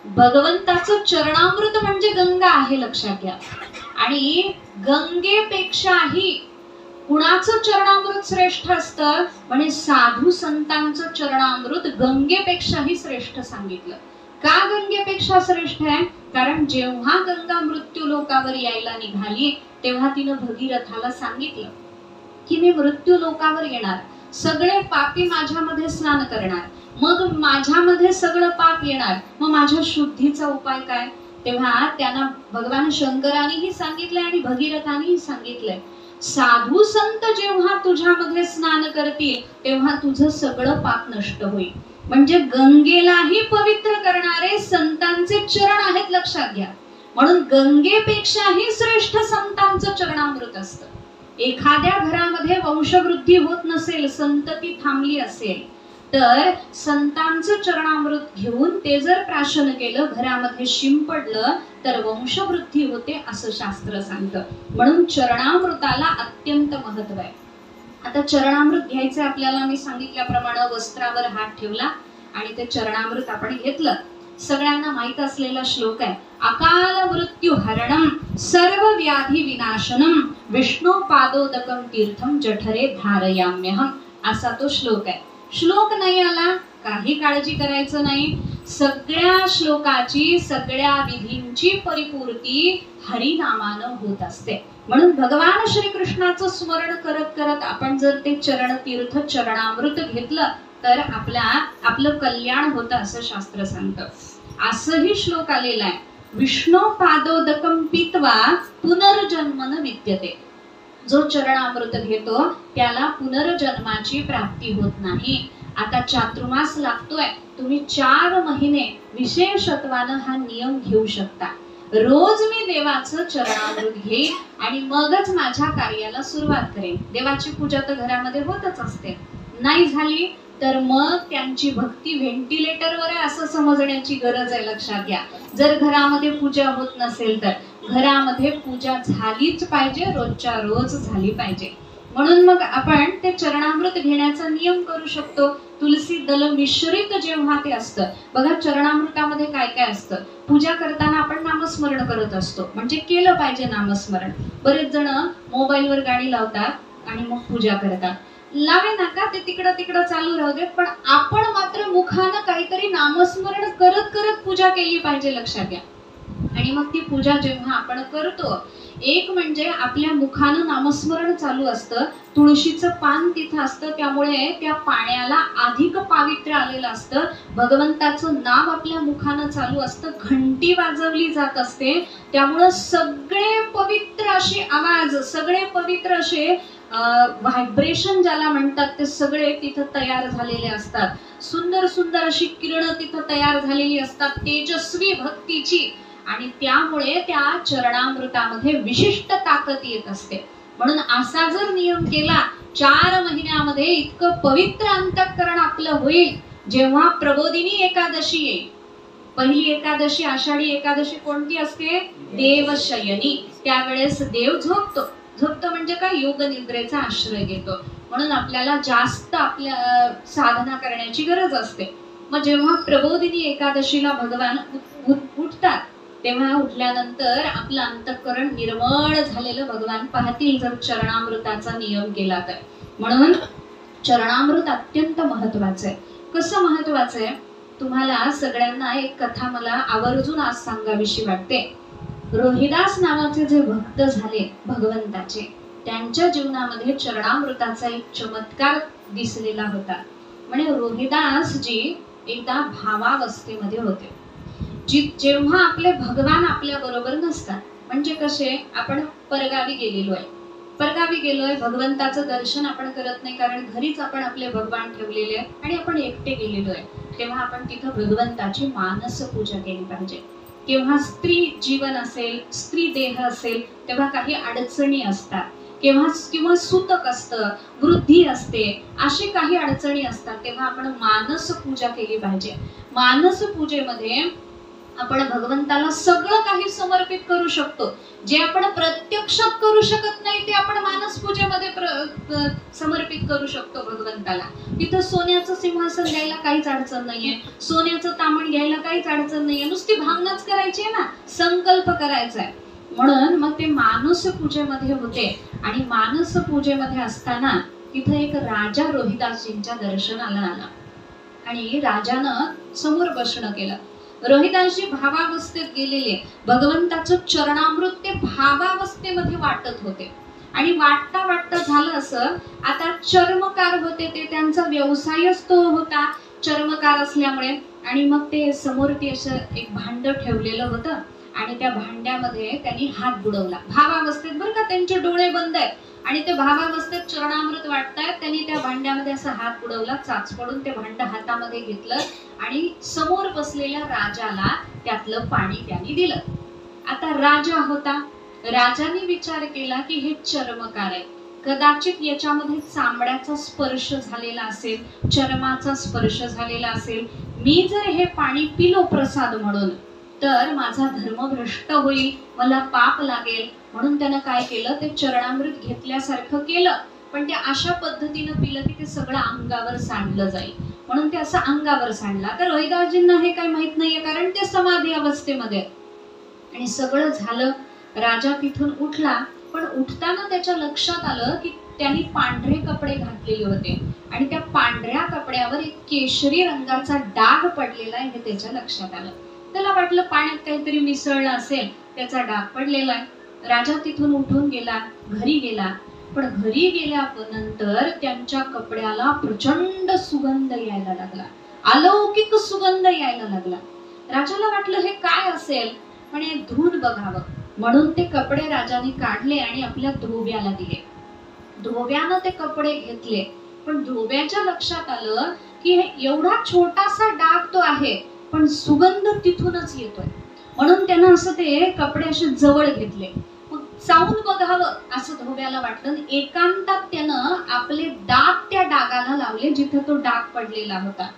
भगवंताचं चरणामृत म्हणजे गंगा आहे, लक्षात घ्या. आणि गंगेपेक्षाही कुणाचं चरणामृत श्रेष्ठ असतं? म्हणजे साधू संतांचं चरणामृत गंगेपेक्षाही श्रेष्ठ सांगितलं. का गंगेपेक्षा श्रेष्ठ आहे? कारण जेव्हा गंगा मृत्यू लोकावर यायला निघाली तेव्हा तिनं भगीरथाला सांगितलं की मी मृत्यू लोकावर येणार, सगळे पापी माझ्यामध्ये स्नान करणार, मग माझ्यामध्ये सगळं पाप येणार, मग माझ्या शुद्धीचा उपाय काय? तेव्हा त्यांना भगवान शंकरानेही सांगितलंय आणि भगीरथानेही सांगितलंय, साधू संत जेव्हा तुझ्यामध्ये स्नान करतील तेव्हा तुझं सगळं पाप नष्ट होईल. म्हणजे गंगेलाही पवित्र करणारे संतांचे चरण आहेत, लक्षात घ्या. म्हणून गंगेपेक्षाही श्रेष्ठ संतांचं चरणामृत असतं. एखाद्या घरामध्ये वंशवृद्धी होत नसेल, संतती थांबली असेल तर संतांचं चरणामृत घेऊन ते जर प्राशन केलं, घरामध्ये शिंपडलं तर वंशवृद्धी होते असं शास्त्र सांगतं. म्हणून चरणामृताला अत्यंत महत्व आहे. आता चरणामृत घ्यायचं आपल्याला, मी सांगितल्याप्रमाणे वस्त्रावर हात ठेवला आणि ते चरणामृत आपण घेतलं. सगळ्यांना माहित असलेला श्लोक आहे, अकाल मृत्यू हरणम सर्व व्याधी विनाशनम विष्णू पादोदकम तीर्थम जठरे धारयाम्यहम, असा तो श्लोक आहे. श्लोक नाही आला काही काळजी करायचं नाही, सगळ्या श्लोकाची सगळ्या विधींची परिपूर्ती हरिनामानं होत असते. म्हणून भगवान श्रीकृष्णाचं स्मरण करत करत आपण जर ते चरण तीर्थ चरणामृत घेतलं तर आपलं कल्याण होतं असं शास्त्र सांगतं. असंही श्लोक आलेला आहे, विष्णू पादोदकम पित्वा पुनर्जन्म न विद्यते. जो चरणामृत घेतो त्याला पुनर्जन्माची प्राप्ती होत नाही. आता चातुर्मास लागतोय, तुम्ही 4 महिने विशेषत्वानं हा नियम घेऊ शकता. रोज मी देवाचं चरणामृत घेईन आणि मगच माझ्या कार्याला सुरुवात करेन. देवाची पूजा तर घरामध्ये होतच असते, नाही झाली तर मग त्यांची भक्ती व्हेंटिलेटरवर आहे असं समजण्याची गरज आहे. लक्षात घ्या, जर घरामध्ये पूजा होत नसेल तर घरामध्ये पूजा झालीच पाहिजे, रोजच्या रोज झाली पाहिजे. म्हणून मग आपण ते चरणामृत घेण्याचा नियम करू शकतो. तुलसी दल मिश्रित जेव्हा ते असतं बघा, चरणामृतामध्ये काय काय असतं. पूजा करताना आपण नामस्मरण करत असतो, म्हणजे केलं पाहिजे नामस्मरण. बरेच जण मोबाईलवर गाणी लावतात आणि मग पूजा करतात. लावे नका, ते तिकडं तिकडं चालू राहू देत, पण आपण मात्र मुखानं काहीतरी नामस्मरण करत करत पूजा केली पाहिजे. लक्षात घ्या. आणि मग ती पूजा जेव्हा आपण करतो, एक म्हणजे आपल्या मुखानं नामस्मरण चालू असतं, तुळशीचं पान तिथं असतं, त्यामुळे त्या पाण्याला अधिक पावित्र्य आलेलं असतं. भगवंताचं नाव आपल्या मुखानं चालू असतं, घंटी वाजवली जात असते, त्यामुळं सगळे पवित्र असे आवाज, सगळे पवित्र असे व्हायब्रेशन ज्याला म्हणतात ते सगळे तिथं तयार झालेले असतात. सुंदर सुंदर अशी किरणं तिथं तयार झालेली असतात, तेजस्वी भक्तीची. आणि त्यामुळे त्या चरणामृतामध्ये विशिष्ट ताकद येत असते. म्हणून असा जर नियम केला, 4 महिन्यामध्ये इतकं पवित्र अंतःकरण आपलं होईल. जेव्हा प्रबोधिनी एकादशी येईल, पहिली एकादशी आषाढी एकादशी कोणती असते? देवशयनी. त्यावेळेस देव झोपतो. झोपतो म्हणजे काय? योग निद्रेचा आश्रय घेतो. म्हणून आपल्याला जास्त आपल्या साधना करण्याची गरज असते. मग जेव्हा प्रबोधिनी एकादशीला भगवान उठतात, तेव्हा उठल्यानंतर आपलं अंतःकरण निर्मळ झालेलं भगवान पाहतील, जर चरणामृताचा नियम केला तर. म्हणून चरणामृत अत्यंत महत्वाचं आहे. कसं महत्वाचं आहे? तुम्हाला सगळ्यांना एक कथा मला आवर्जून आज सांगावीशी वाटते. रोहिदास नावाचे जे भक्त झाले भगवंताचे, त्यांच्या जीवनामध्ये चरणामृताचा एक चमत्कार दिसलेला होता. म्हणजे रोहिदासजी एकदा भावावस्थेमध्ये होते. जेव्हा आपले भगवान आपल्या बरोबर नसतात, म्हणजे कसे, आपण परगावी गेलेलो आहे, भगवंताचं दर्शन आपण करत नाही, कारण घरीच आपण आपले भगवान ठेवलेले आहे आणि आपण एकटे गेलेलो आहे, तेव्हा आपण तिथं भगवंताची मानस पूजा केली पाहिजे. केव्हा स्त्री जीवन असेल, स्त्री देह असेल, तेव्हा काही अडचणी असतात, किंवा सूतक असतं, वृद्धी असते, अशी काही अडचणी असतात, तेव्हा आपण मानस पूजा केली पाहिजे. मानस पूजेमध्ये आपण भगवंताला सगळं काही समर्पित करू शकतो. जे आपण प्रत्यक्षात करू शकत नाही ते आपण मानस पूजेमध्ये समर्पित करू शकतो भगवंताला. तिथं सोन्याचं सिंहासन घ्यायला काहीच अडचण नाहीये, सोन्याचं तामण घ्यायला काहीच अडचण नाहीये, नुसती भावनाच करायची आहे ना, संकल्प करायचा आहे. म्हणून मग ते मानस पूजेमध्ये होते. आणि मानस पूजेमध्ये असताना तिथं एक राजा रोहिदासजींच्या दर्शनाला आला आणि राजानं समोर बसणं केलं. रोहिदासजी भावावस्थेत गेलेले, भगवंताचं चरणामृत ते भावावस्थेमध्ये वाटत होते. आणि वाटता वाटता झालं असं, आता चर्मकार होते ते, त्यांचा व्यवसायच तो होता चर्मकार असल्यामुळे. आणि मग ते समोर ते असं एक भांड ठेवलेलं होतं आणि त्या भांड्यामध्ये त्यांनी हात बुडवला. भावावस्थेत बरं का, त्यांचे डोळे बंद आहेत आणि ते भावावस्थेत चरणामृत वाटतायत. त्यांनी त्या भांड्यामध्ये असा हात बुडवला, चाच पडून ते भांड हातामध्ये घेतलं आणि समोर बसलेल्या राजाला त्यातलं पाणी त्यांनी दिलं. आता राजा होता, राजाने विचार केला की हे चर्मकार आहे, कदाचित याच्यामध्ये चामड्याचा स्पर्श झालेला असेल, चर्माचा स्पर्श झालेला असेल, मी जर हे पाणी पिलो प्रसाद म्हणून तर माझा धर्म भ्रष्ट होईल, मला पाप लागेल. म्हणून त्यानं काय केलं, ते चरणामृत घेतल्यासारखं केलं, पण ते अशा पद्धतीनं पिलं की ते सगळं अंगावर सांडलं जाईल, म्हणून ते असं अंगावर सांडला. तर रोहिदासजींना हे काही माहित नाहीये, कारण ते समाधी अवस्थेमध्ये. आणि सगळं झालं, राजा तिथून उठला, पण उठताना त्याच्या लक्षात आलं की त्यांनी पांढरे कपडे घातलेले होते आणि त्या पांढऱ्या कपड्यावर एक केशरी रंगाचा डाग पडलेला आहे हे त्याच्या लक्षात आलं. त्याला वाटलं पाण्यात काहीतरी मिसळलं असेल, त्याचा डाग पडलेला आहे. राजा तिथून उठून गेला, घरी गेला. पण घरी गेल्यानंतर त्यांच्या कपड्याला प्रचंड सुगंध यायला लागला, अलौकिक सुगंध यायला लागला. राजाला वाटलं हे काय असेल, पण हे धुवून बघावं म्हणून ते कपडे राजाने काढले आणि आपल्या धोब्याला दिले. धोब्यानं ते कपडे घेतले, पण धोब्याच्या लक्षात आलं की एवढा छोटासा डाग तो आहे पण सुगंध तिथूनच येतोय. म्हणून त्यानं असं ते कपडे असे जवळ घेतले. मग चावून बघावं असं धोब्याला वाटलं. एकांतात त्यानं आपले दात त्या डागाला लावले जिथं तो डाग पडलेला होता.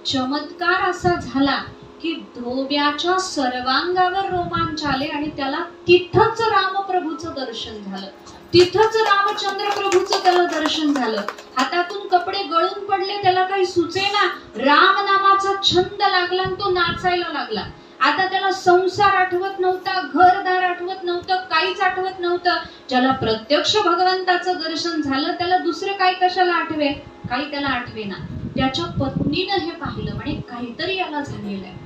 चमत्कार असा झाला की धोब्याच्या सर्वांगावर रोमांच आले आणि त्याला तिथंच रामप्रभूचं दर्शन झालं. तिथंच रामचंद्र प्रभूचं त्याला दर्शन झालं. हातातून कपडे गळून पडले, त्याला काही सुचेना. राम नामाचा छंद लागला आणि तो नाचायला लागला. आता त्याला संसार आठवत नव्हता, घरदार आठवत नव्हतं, काहीच आठवत नव्हतं. ज्याला प्रत्यक्ष भगवंताचं दर्शन झालं त्याला दुसरं काय कशाला आठवे? काही त्याला आठवेना. त्याच्या पत्नीनं हे पाहिलं म्हणे काहीतरी याला झालेलं आहे.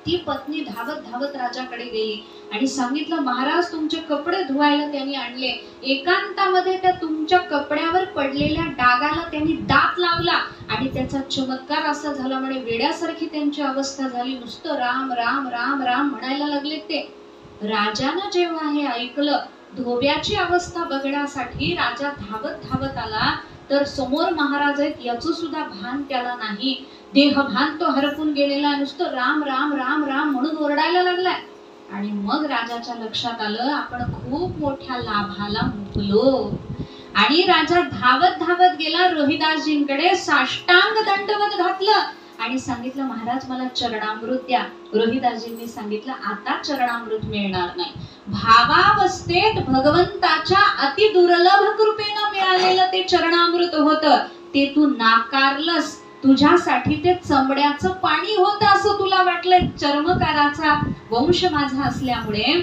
ती पत्नी धावत धावत राजाकडे गेली आणि सांगितलं, महाराज तुमचे कपडे धुवायला त्यांनी आणले. एकांतामध्ये त्या तुमच्या कपड्यावर पडलेल्या डागाला त्यांनी दात लावला आणि त्याचा चमत्कार असा झाला म्हणे. वेड्यासारखी त्यांची अवस्था झाली. नुसतं राम राम राम राम म्हणायला लागले ते. राजानं जेव्हा हे ऐकलं, धोब्याची अवस्था बघण्यासाठी राजा धावत धावत आला तर समोर महाराज आहेत याचं सुद्धा भान त्याला नाही. देहभान तो हरपून गेलेला, नुसतं राम राम राम राम म्हणून ओरडायला लागलाय. आणि मग राजाच्या लक्षात आलं आपण खूप मोठ्या लाभाला मुकलो. आणि राजा धावत धावत गेला रोहिदासजींकडे, साष्टांग दंडवत घातलं आणि सांगितलं, महाराज मला चरणामृत द्या. रोहिदासजींनी सांगितलं, आता चरणामृत मिळणार नाही. भावावस्थेत भगवंताच्या अति दुर्लभ कृपेनं मिळालेलं ते चरणामृत होतं, ते तू नाकारलंस. तुझ्यासाठी ते चमड्याचं पाणी होतं असं तुला वाटलंय. चर्मकाराचा वंश माझा असल्यामुळे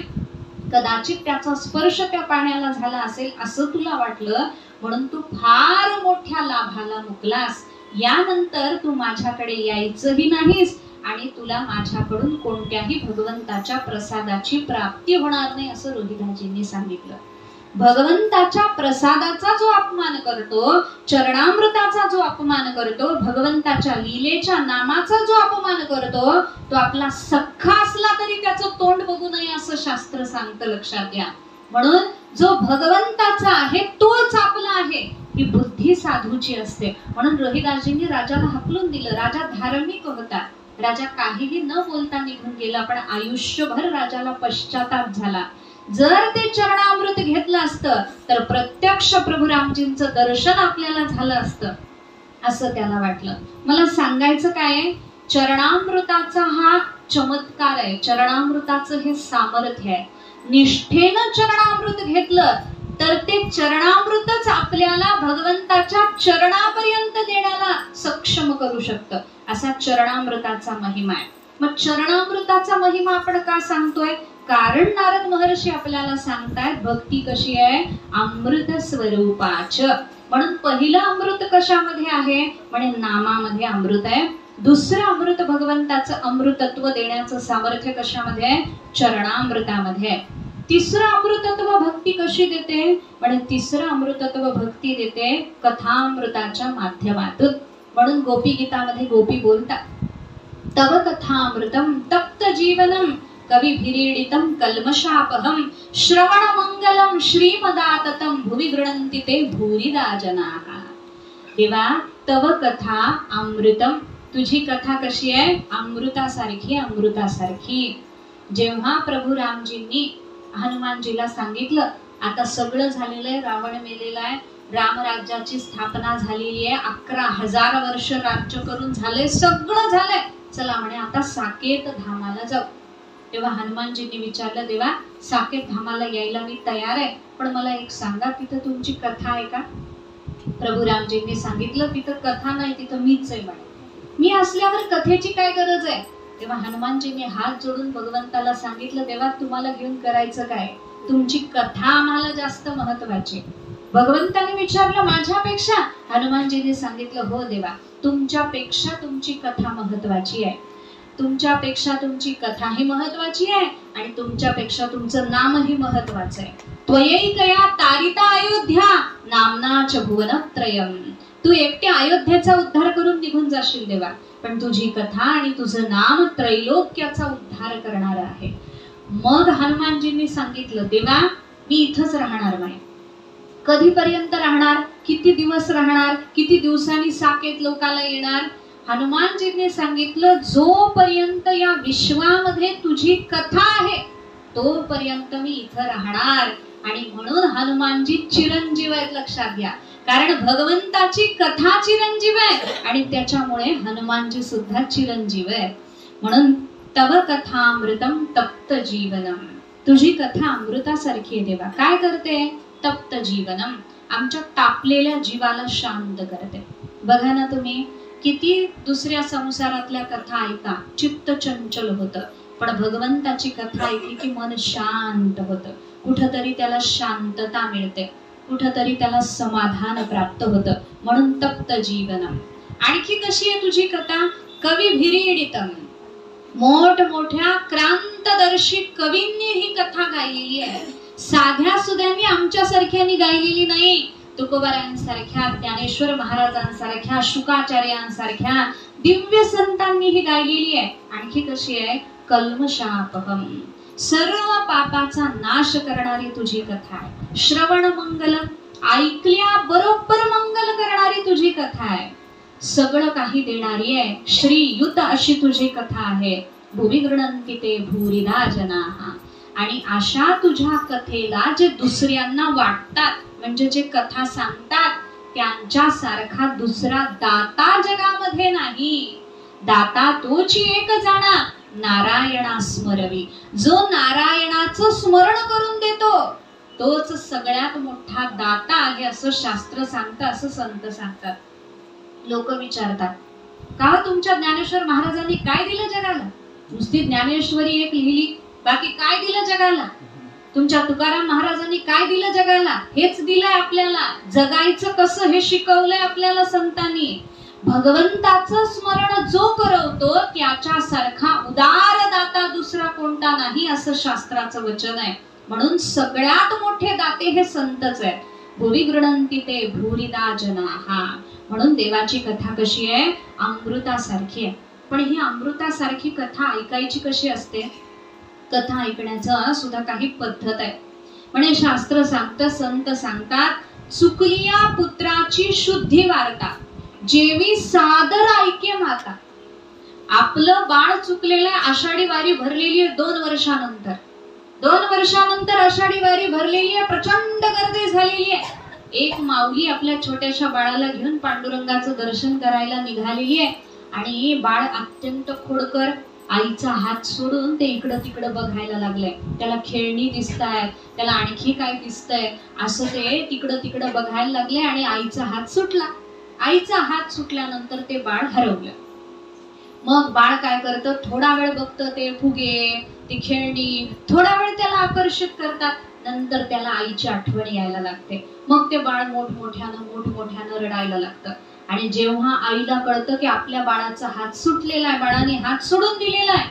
कदाचित त्याचा स्पर्श त्या पाण्याला झाला असेल असं तुला वाटलं, म्हणून तू फार मोठ्या लाभाला मुकलास. यानंतर तू माझ्याकडे यायचंही नाहीस आणि तुला माझ्याकडून कोणत्याही भगवंताच्या प्रसादाची प्राप्ती होणार नाही असं रोहिदासजींनी सांगितलं. भगवंताच्या प्रसादाचा जो अपमान करतो, चरणामृताचा जो अपमान करतो, भगवंताच्या लीलेच्या नामाचा जो अपमान करतो, तो आपला सख्खा असला तरी त्याचं तोंड बघू नये असं शास्त्र सांगतं. लक्षात घ्या. म्हणून जो भगवंताचा आहे तोच आपला आहे ही बुद्धी साधूची असते. म्हणून रोहिदासजींनी राजाला हाकलून दिलं. राजा धार्मिक होता. राजा काहीही न बोलता निघून गेला, पण आयुष्यभर राजाला पश्चाताप झाला. जर ते चरणामृत घेतलं असतं तर प्रत्यक्ष प्रभू रामजींचं दर्शन आपल्याला झालं असतं असं त्याला वाटलं. मला सांगायचं काय, चरणामृताचा हा चमत्कार आहे. चरणामृताचं हे सामर्थ्य आहे. निष्ठेनं चरणामृत घेतलं तर ते चरणामृतच आपल्याला भगवंताच्या चरणापर्यंत देण्याला सक्षम करू शकतं. असा चरणामृताचा महिमा आहे. मग चरणामृताचा महिमा आपण का सांगतोय? कारण नारद महर्षी आपल्याला सांगतायत भक्ती कशी आहे, अमृत स्वरूपाच. म्हणून पहिलं अमृत कशामध्ये आहे म्हणे, नामामध्ये अमृत आहे. दुसरं अमृत भगवंताचं अमृतत्व देण्याचं सामर्थ्य कशामध्ये आहे, चरणामृतामध्ये आहे. तिसरं अमृतत्व भक्ती कशी देते म्हणे, तिसरं अमृतत्व भक्ती देते कथामृताच्या माध्यमातून. म्हणून गोपी गीतामध्ये गोपी बोलतात, तव कथामृतम तप्त जीवनम कविभिरीडितं कल्मषापहं श्रवण मंगलम श्रीमदाततं भुवि गृह्णन्ति ते भूरिदा जनाः. देवा तव कथा अमृतम, तुझी कथा कशी आहे, अमृतासारखी अमृतासारखी. जेव्हा प्रभू रामजींनी हनुमानजीला सांगितलं आता सगळं झालेलं आहे, रावण मेलेला आहे, रामराज्याची स्थापना झालेली आहे, 11,000 वर्ष राज्य करून झाले, सगळं झालंय, चला म्हणे आता साकेत धामाला जाऊ. तेव्हा हनुमानजींनी विचारलं, देवा साकेत धामाला यायला मी तयार आहे, पण मला एक सांगा तिथं तुमची कथा आहे का? प्रभू रामजींनी सांगितलं तिथं कथा नाही, तिथं मीच आहे म्हणे. मी असल्यावर कथेची काय गरज आहे? तेव्हा हनुमानजींनी हात जोडून भगवंताला सांगितलं, देवा तुम्हाला घेऊन करायचं काय, तुमची कथा आम्हाला जास्त महत्वाची. भगवंताने विचारलं माझ्यापेक्षा? हनुमानजींनी सांगितलं हो देवा, तुमच्यापेक्षा तुमची कथा महत्वाची आहे. तुमच्यापेक्षा तुमची कथाही महत्वाची आहे आणि तुमच्यापेक्षा तुमचं नामही महत्वाचं आहे. त्वयैकया तारिता अयोध्या नामनाच भुवनत्रयम्. तू एकट्या अयोध्येचा उद्धार करून निघून जाशील देवा, पण तुझी कथा आणि तुझं नाम त्रैलोक्याचा उद्धार करणार आहे. मग हनुमानजींनी सांगितलं, देवा मी इथंच राहणार नाही. कधीपर्यंत राहणार, किती दिवस राहणार, किती दिवसांनी साकेत लोकाला येणार? हनुमानजींनी सांगितलं, जोपर्यंत या विश्वामध्ये तुझी कथा आहे तोपर्यंत मी इथं राहणार. आणि म्हणून हनुमानजी चिरंजीव आहेत, लक्षात घ्या. कारण भगवंताची कथा चिरंजीव आहे आणि त्याच्यामुळे हनुमानजी सुद्धा चिरंजीव आहे. म्हणून तव कथामृतम तप्त जीवनम, तुझी कथा अमृतासारखी आहे देवा. काय करते? तप्त जीवनम, आमच्या तापलेल्या जीवाला शांत करते. बघा ना तुम्ही, किती दुसऱ्या संसारातल्या कथा ऐका, चित्त चंचल होतं, पण भगवंताची कथा ऐकली की मन शांत होतं. कुठंतरी त्याला शांतता मिळते, कुठंतरी त्याला समाधान प्राप्त होतं. म्हणून तप्त जीवनम. आणखी कशी आहे तुझी कथा? कवी भिरीडितम, मोठमोठ्या क्रांतदर्शी कवींनी ही कथा गायलेली आहे. साध्या सुध्यांनी आमच्यासारख्यांनी गायलेली नाही. तुकोबारायांसारख्या, ज्ञानेश्वर महाराजांसारख्या, शुकाचार्यांसारख्या दिव्य संतांनी ही गायलेली आहे. आणखी कशी आहे? कल्मषापहम, सर्व पापाचा नाश करणारी तुझी कथा आहे. श्रवण मंगलम, ऐकल्या बरोबर मंगल करणारी तुझी कथा आहे. सगळं काही देणारी आहे, श्रीयुत अशी तुझी कथा आहे. भुवि गृह्णन्ति ते भूरिदा जनाः. आणि अशा तुझ्या कथेला जे दुसऱ्यांना वाटतात, म्हणजे जे कथा सांगतात, त्यांच्यासारखा दुसरा दाता जगामध्ये नाही. दाता तोची एक जाणा, नारायणा स्मरवी. जो नारायणाचं स्मरण करून देतो तोच सगळ्यात मोठा दाता आहे, असं शास्त्र सांगतं, असं संत सांगतात. लोक विचारतात, का तुमच्या ज्ञानेश्वर महाराजांनी काय दिलं जगाला? नुसती ज्ञानेश्वरी एक लिहिली, बाकी काय दिलं जगाला? तुमच्या तुकाराम महाराजांनी काय दिलं जगाला? हेच दिलंय आपल्याला. जगायचं कसं हे शिकवलंय आपल्याला संतांनी. भगवंताचं स्मरण जो करवतो त्याच्यासारखा उदार दाता दुसरा कोणता नाही, असं शास्त्राचं वचन आहे. म्हणून सगळ्यात मोठे दाते हे संतच आहेत. भुवि गृह्णन्ति ते भूरिदा जनाः. म्हणून देवाची कथा कशी आहे? अमृतासारखी आहे. पण ही अमृतासारखी कथा ऐकायची कशी असते? कथा ऐकण्याचा सुद्धा काही पद्धत आहे. म्हणजे शास्त्र सांगतं, संत सांगतात, चुकलिया पुत्राची शुद्धी वार्ता जेवी सादर ऐके माता. आपलं बाळ चुकलेलं आहे, आषाढी वारी भरलेली आहे 2 वर्षानंतर. 2 वर्षानंतर आषाढी वारी भरलेली आहे, प्रचंड गर्दी झालेली आहे. एक माऊली आपल्या छोट्याशा बाळाला घेऊन पांडुरंगाचं दर्शन करायला निघालेली आहे. आणि बाळ अत्यंत खोडकर, आईचा हात सोडून ते इकडं तिकडं बघायला लागलंय. त्याला खेळणी दिसतायत, त्याला आणखी काय दिसतंय, असं ते तिकडं तिकडं बघायला लागले. आणि आईचा हात सुटला. आईचा हात सुटल्यानंतर ते बाळ हरवलं. मग बाळ काय करतं? थोडा वेळ बघतं ते फुगे, ती खेळणी, थोडा वेळ त्याला आकर्षित करतात. नंतर त्याला आईची आठवण यायला लागते. मग ते बाळ मोठमोठ्यानं रडायला लागतं. आणि जेव्हा आईला कळतं की आपल्या बाळाचा हात सुटलेला आहे, बाळाने हात सोडून दिलेला आहे,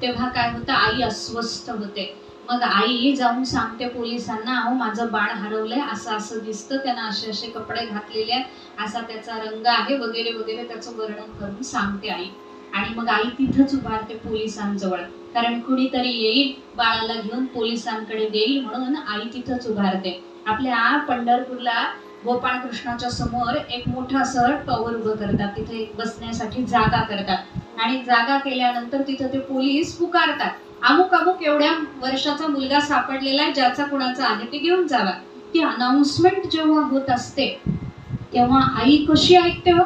तेव्हा काय होतं? आई अस्वस्थ होते. मग आई जाऊन सांगते पोलिसांना, अहो माझं बाळ हरवलंय, असं असं दिसतं, त्यांना असे असे कपडे घातलेले आहेत, असा त्याचा रंग आहे, वगैरे वगैरे त्याचं वर्णन करून सांगते आई. आणि मग आई तिथंच उभारते पोलिसांजवळ, कारण कुणीतरी येईल बाळाला घेऊन पोलिसांकडे देईल म्हणून आई तिथंच उभारते. आपल्या पंढरपूरला गोपाळ कृष्णाच्या समोर एक मोठं असं टॉवर उभं करतात, तिथे बसण्यासाठी जागा करतात. आणि जागा केल्यानंतर तिथं ते पोलीस पुकारतात, अमुक अमुक एवढ्या वर्षाचा मुलगा सापडलेला आहे, ज्याचा कुणाचा आहे ते घेऊन जावा. ती अनाउन्समेंट जेव्हा होत असते तेव्हा आई कशी ऐकते हो?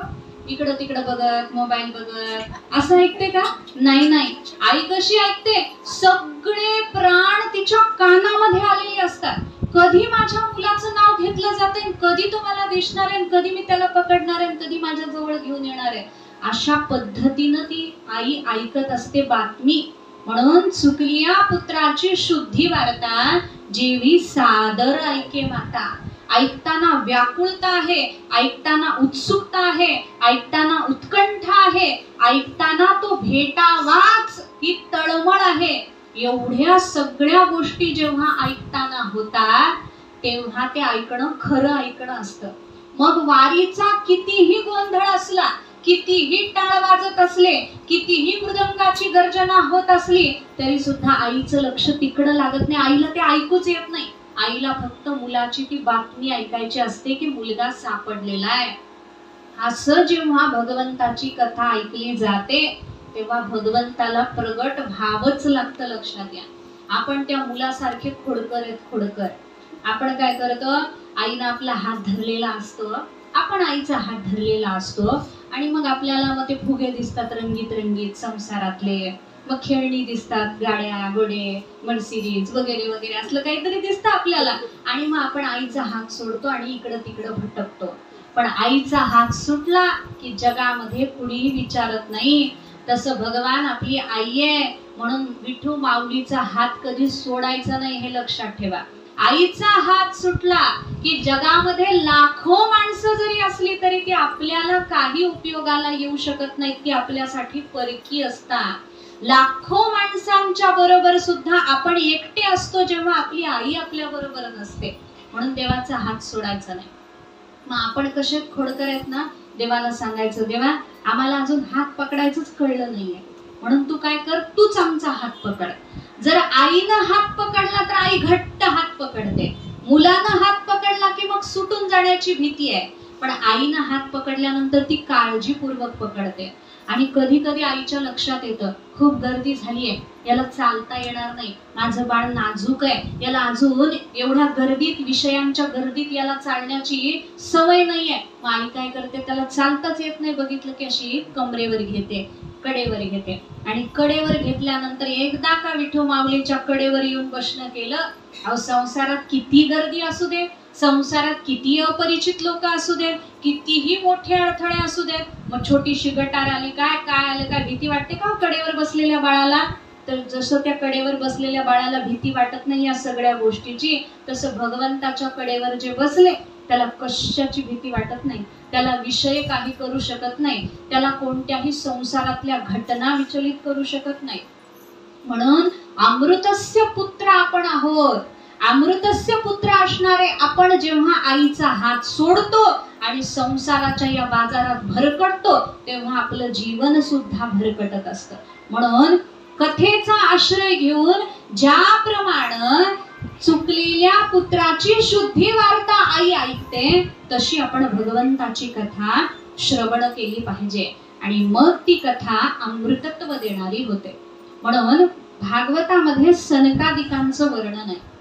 इकडं तिकडं बघत, मोबाईल बघत असं ऐकते का? नाही नाही. आई कशी ऐकते? सगळे प्राण तिच्या कानामध्ये आलेले असतात. कधी माझ्या मुलाचं नाव घेतलं जाते, कधी तो मला दिसणार आहे, कधी मी त्याला पकडणार आहे, कधी माझ्या जवळ घेऊन येणार आहे, अशा पद्धतीनं ती आई ऐकत असते बातमी. म्हणून चुकलिया पुत्राची शुद्धी वार्ता जेवी सादर ऐके माता. ऐकताना व्याकुळता आहे, ऐकताना उत्सुकता आहे, ऐकताना उत्कंठा आहे, ऐकताना तो भेटावाच ही तळमळ आहे. एवढ्या सगळ्या गोष्टी जेव्हा ऐकताना होतात तेव्हा ते ऐकणं खरं ऐकणं असतं. मग वारीचा कितीही गोंधळ असला, कितीही टाळ वाजत असले, कितीही मृदंगाची गर्जना होत असली, तरी सुद्धा आईचं लक्ष तिकडं लागत नाही. आईला ते ऐकूच येत नाही. आईला फक्त मुलाची ती बातमी ऐकायची असते की मुलगा सापडलेला आहे. असं जेव्हा भगवंताची कथा ऐकली जाते तेव्हा भगवंताला प्रगट भावच लागतं. लक्षात घ्या, आपण त्या मुलासारखे खोडकर आहेत, खोडकर. आपण काय करतो, आईनं आपला हात धरलेला असतो, आपण आईचा हात धरलेला असतो आणि मग आपल्याला मग ते फुगे दिसतात रंगीत रंगीत संसारातले, मग खेळणी दिसतात, गाड्या घोडे मर्सिडीज वगैरे वगैरे असलं काहीतरी दिसतं आपल्याला, आणि मग आपण आईचा हात सोडतो आणि इकडं तिकडं भटकतो. पण आईचा हात सुटला की जगामध्ये कुणीही विचारत नाही. तसं भगवान आपली आई आहे म्हणून विठू माऊलीचा हात कधी सोडायचा नाही, हे लक्षात ठेवा. आईचा हात सुटला की जगामध्ये लाखो माणसं जरी असली तरी ती आपल्याला काही उपयोगाला येऊ शकत नाहीत, ती आपल्यासाठी परकी असतात. लाखो माणसांच्या बरोबर सुद्धा आपण एकटे असतो जेव्हा आपली आई आपल्या बरोबर नसते. म्हणून देवाचा हात सोडायचा नाही. मग आपण कसे खोडकर आहेत ना, देवाला सांगायचं, देवा आम्हाला अजून हात पकडायचंच कळलं नाहीये, म्हणून तू काय कर, तूच आमचा हात पकड. जर आईनं हात पकडला तर आई घट्ट हात पकडते, मुलानं हात पकडला की मग सुटून जाण्याची भीती आहे. पण आईनं हात पकडल्यानंतर ती काळजीपूर्वक पकडते. आणि कधी कधी आईच्या लक्षात येतं, खूप गर्दी झालीये, याला चालता येणार नाही, माझं बाळ नाजूक आहे, याला अजून एवढ्या गर्दीत, विषयांच्या गर्दीत याला चालण्याची सवय नाहीये. मग आई काय करते, त्याला चालताच येत नाही बघितलं की अशी कमरेवर घेते, कडेवर घेते. आणि कडेवर घेतल्यानंतर एकदा का विठू माऊलीच्या कडेवर येऊन बसणं केलं, अहो संसारात किती गर्दी असू दे, संसारात किती अपरिचित लोक असू देत, कितीही मोठे अडथळे असू देत, मग छोटीशी गटार आली काय काय आलं काय भीती वाटते का कडेवर बसलेल्या बाळाला? तर जसं त्या कडेवर बसलेल्या बाळाला भीती वाटत नाही या सगळ्या गोष्टीची, तसं भगवंताच्या कडेवर जे बसले त्याला कशाची भीती वाटत नाही, त्याला विषय काही करू शकत नाही, त्याला कोणत्याही संसारातल्या घटना विचलित करू शकत नाही. म्हणून अमृतस्य पुत्र आपण आहोत. अमृतस्य पुत्र असणारे आपण जेव्हा आईचा हात सोडतो आणि संसाराच्या या बाजारात भरकटतो तेव्हा आपलं जीवन सुद्धा भरकटत असतं. म्हणून कथेचा आश्रय घेऊन ज्याप्रमाणे चुकलेल्या पुत्राची शुद्धी वार्ता आई ऐकते तशी आपण भगवंताची कथा श्रवण केली पाहिजे आणि मग ती कथा अमृतत्व देणारी होते. म्हणून भागवतामध्ये सनकादिकांचं वर्णन आहे.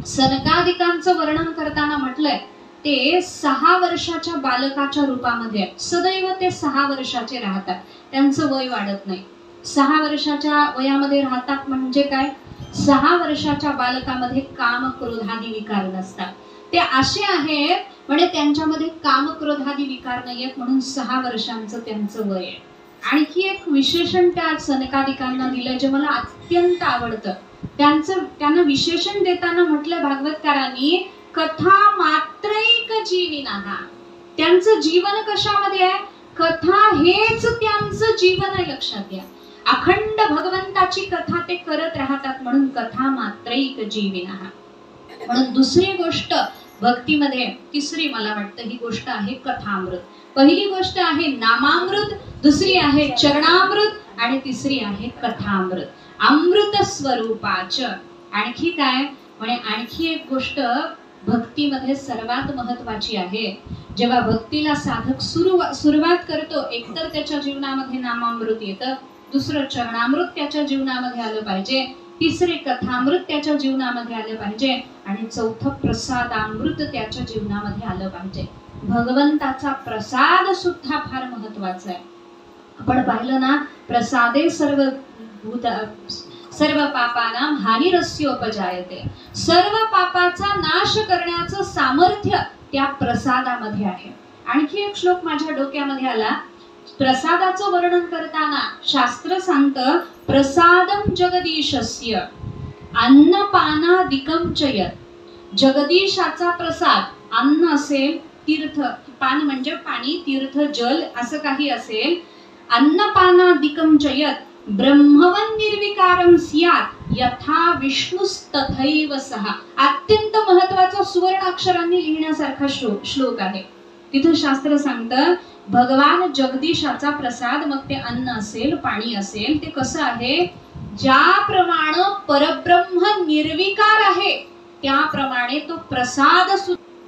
सनकादिकांचं वर्णन करताना म्हटलंय ते 6 वर्षाच्या बालकाच्या रूपामध्ये सदैव ते 6 वर्षाचे राहतात, त्यांचं वय वाढत नाही. 6 वर्षाच्या वयामध्ये राहतात म्हणजे काय, 6 वर्षाच्या बालकामध्ये काम क्रोधादी विकार नसतात. ते असे आहेत म्हणजे त्यांच्यामध्ये काम क्रोधादी विकार नाहीयेत म्हणून 6 वर्षांचं त्यांचं वय आहे. आणखी एक विशेषण त्या सनकादिकांना दिलं जे मला अत्यंत आवडतं. त्यांना विशेषण देताना म्हटलं भागवतकारांनी, कथा मात्रैक जीविनः. त्यांचं जीवन कशामध्ये आहे, कथा हेच त्यांचं जीवन आहे. लक्षात घ्या, अखंड भगवंताची कथा ते करत राहतात म्हणून कथा मात्रैक जीविनः. म्हणून दुसरी गोष्ट भक्तीमध्ये, तिसरी मला वाटतं ही गोष्ट आहे कथामृत. पहिली गोष्ट आहे नामामृत, दुसरी आहे चरणामृत आणि तिसरी आहे कथामृत. अमृत स्वरूपाच. आणखी काय म्हणजे आणखी एक गोष्ट भक्तीमध्ये सर्वात महत्वाची आहे. जेव्हा भक्तीला साधक सुरुवात करतो, एकतर त्याच्या जीवनामध्ये नामामृत येतं, दुसरं चरणामृत त्याच्या जीवनामध्ये आलं पाहिजे, तिसरे कथामृत त्याच्या जीवनामध्ये आलं पाहिजे आणि चौथं प्रसादामृत त्याच्या जीवनामध्ये आलं पाहिजे. भगवंताचा प्रसाद सुद्धा फार महत्वाचा आहे. आपण पाहिलं ना, प्रसादे सर्व पापानां हानिरस्योपजायते. सर्व पापाचा नाश करण्याचं सामर्थ्य त्या प्रसादामध्ये आहे. आणखी एक श्लोक माझ्या डोक्यामध्ये आला. प्रसादाचं वर्णन करताना शास्त्र सांगतं, प्रसादम जगदीशस्य अन्नपानादिकं च यत्. जगदीशाचा प्रसाद, अन्न असेल, तीर्थ, पान म्हणजे पाणी, तीर्थ जल असं काही असेल, अन्नपानादिकं च यत् ब्रह्मवन् निर्विकारं स्यात् यथा विष्णुस्तथैव सः. अत्यंत महत्वाचा सुवर्णाक्षरांनी लिहिण्यासारखा श्लोक आहे. तिथं शास्त्र सांगतं, भगवान जगदीशाचा प्रसाद, मग ते अन्न असेल, पाणी असेल, ते कसं आहे, ज्याप्रमाणे परब्रह्म निर्विकार आहे त्याप्रमाणे तो प्रसाद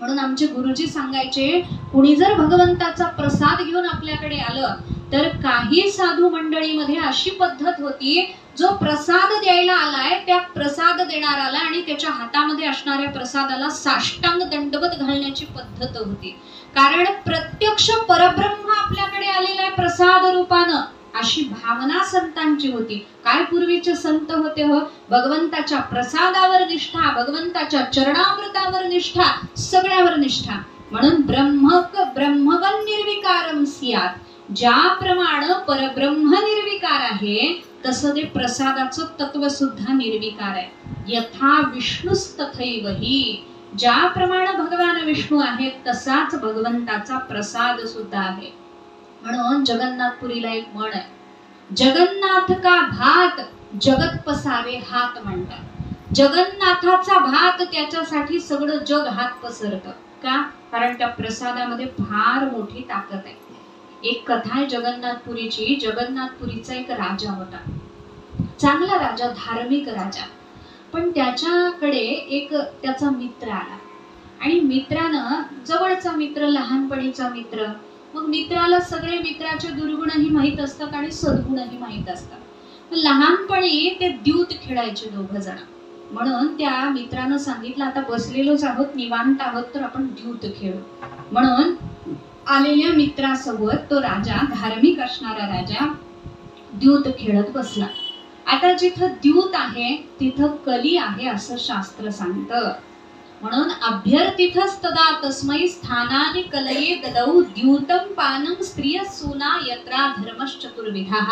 म्हणून आमचे गुरुजी सांगायचे, कुणी जर भगवंताचा प्रसाद घेऊन आपल्याकडे आलं तर काही साधू मंडळीमध्ये अशी पद्धत होती, जो प्रसाद द्यायला आलाय त्या प्रसाद देणाराला आणि त्याच्या हातामध्ये असणाऱ्या प्रसादाला साष्टांग दंडवत घालण्याची पद्धत होती. कारण प्रत्यक्ष परब्रह्म आपल्याकडे आलेला आहे प्रसाद रूपानं, अशी भावना संतांची होती. काय पूर्वीचे संत होते हो, भगवंताच्या प्रसादावर निष्ठा, भगवंताच्या चरणामृतावर निष्ठा, सगळ्यावर निष्ठा. म्हणून ब्रह्मवन निर्विकारम स्यात्, ज्याप्रमाणे परब्रह्म निर्विकार आहे तसं ते प्रसादाचं तत्व सुद्धा निर्विकार आहे. यथा विष्णुस्तथैवही, ज्याप्रमाणे भगवान विष्णू आहेत तसाच भगवंताचा प्रसाद सुद्धा आहे. म्हणून जगन्नाथपुरीला एक म्हण आहे, जगन्नाथ का भात जगत पसारे हात म्हणतात. जगन्नाथाचा भात, त्याच्यासाठी सगळं जग हात पसरतं. का? कारण त्या प्रसादामध्ये फार मोठी ताकद आहे. एक कथा आहे जगन्नाथपुरीची. जगन्नाथपुरीचा एक राजा होता, चांगला राजा, धार्मिक राजा. पण त्याच्याकडे एक त्याचा मित्र आला आणि मित्रानं, जवळचा मित्र, लहानपणीचा मित्र, मग मित्राला सगळे मित्राचे दुर्गुणही माहीत असतात आणि सद्गुणही माहीत असतात. लहानपणी ते द्यूत खेळायचे दोघ जण. म्हणून त्या मित्रानं सांगितलं, आता बसलेलोच आहोत, निवांत आहोत, तर आपण द्यूत खेळू. म्हणून आलेल्या मित्रासोबत तो राजा, धार्मिक असणारा राजा, द्यूत खेळत बसला. आता जिथं द्यूत आहे तिथं कली आहे असं शास्त्र सांगतं. म्हणून अभ्यर्थितच तदा तस्मै स्थानानि कलये ददौ द्यूतम पानम स्त्रिय सूना यत्रा धर्मश्चतुर्विधः.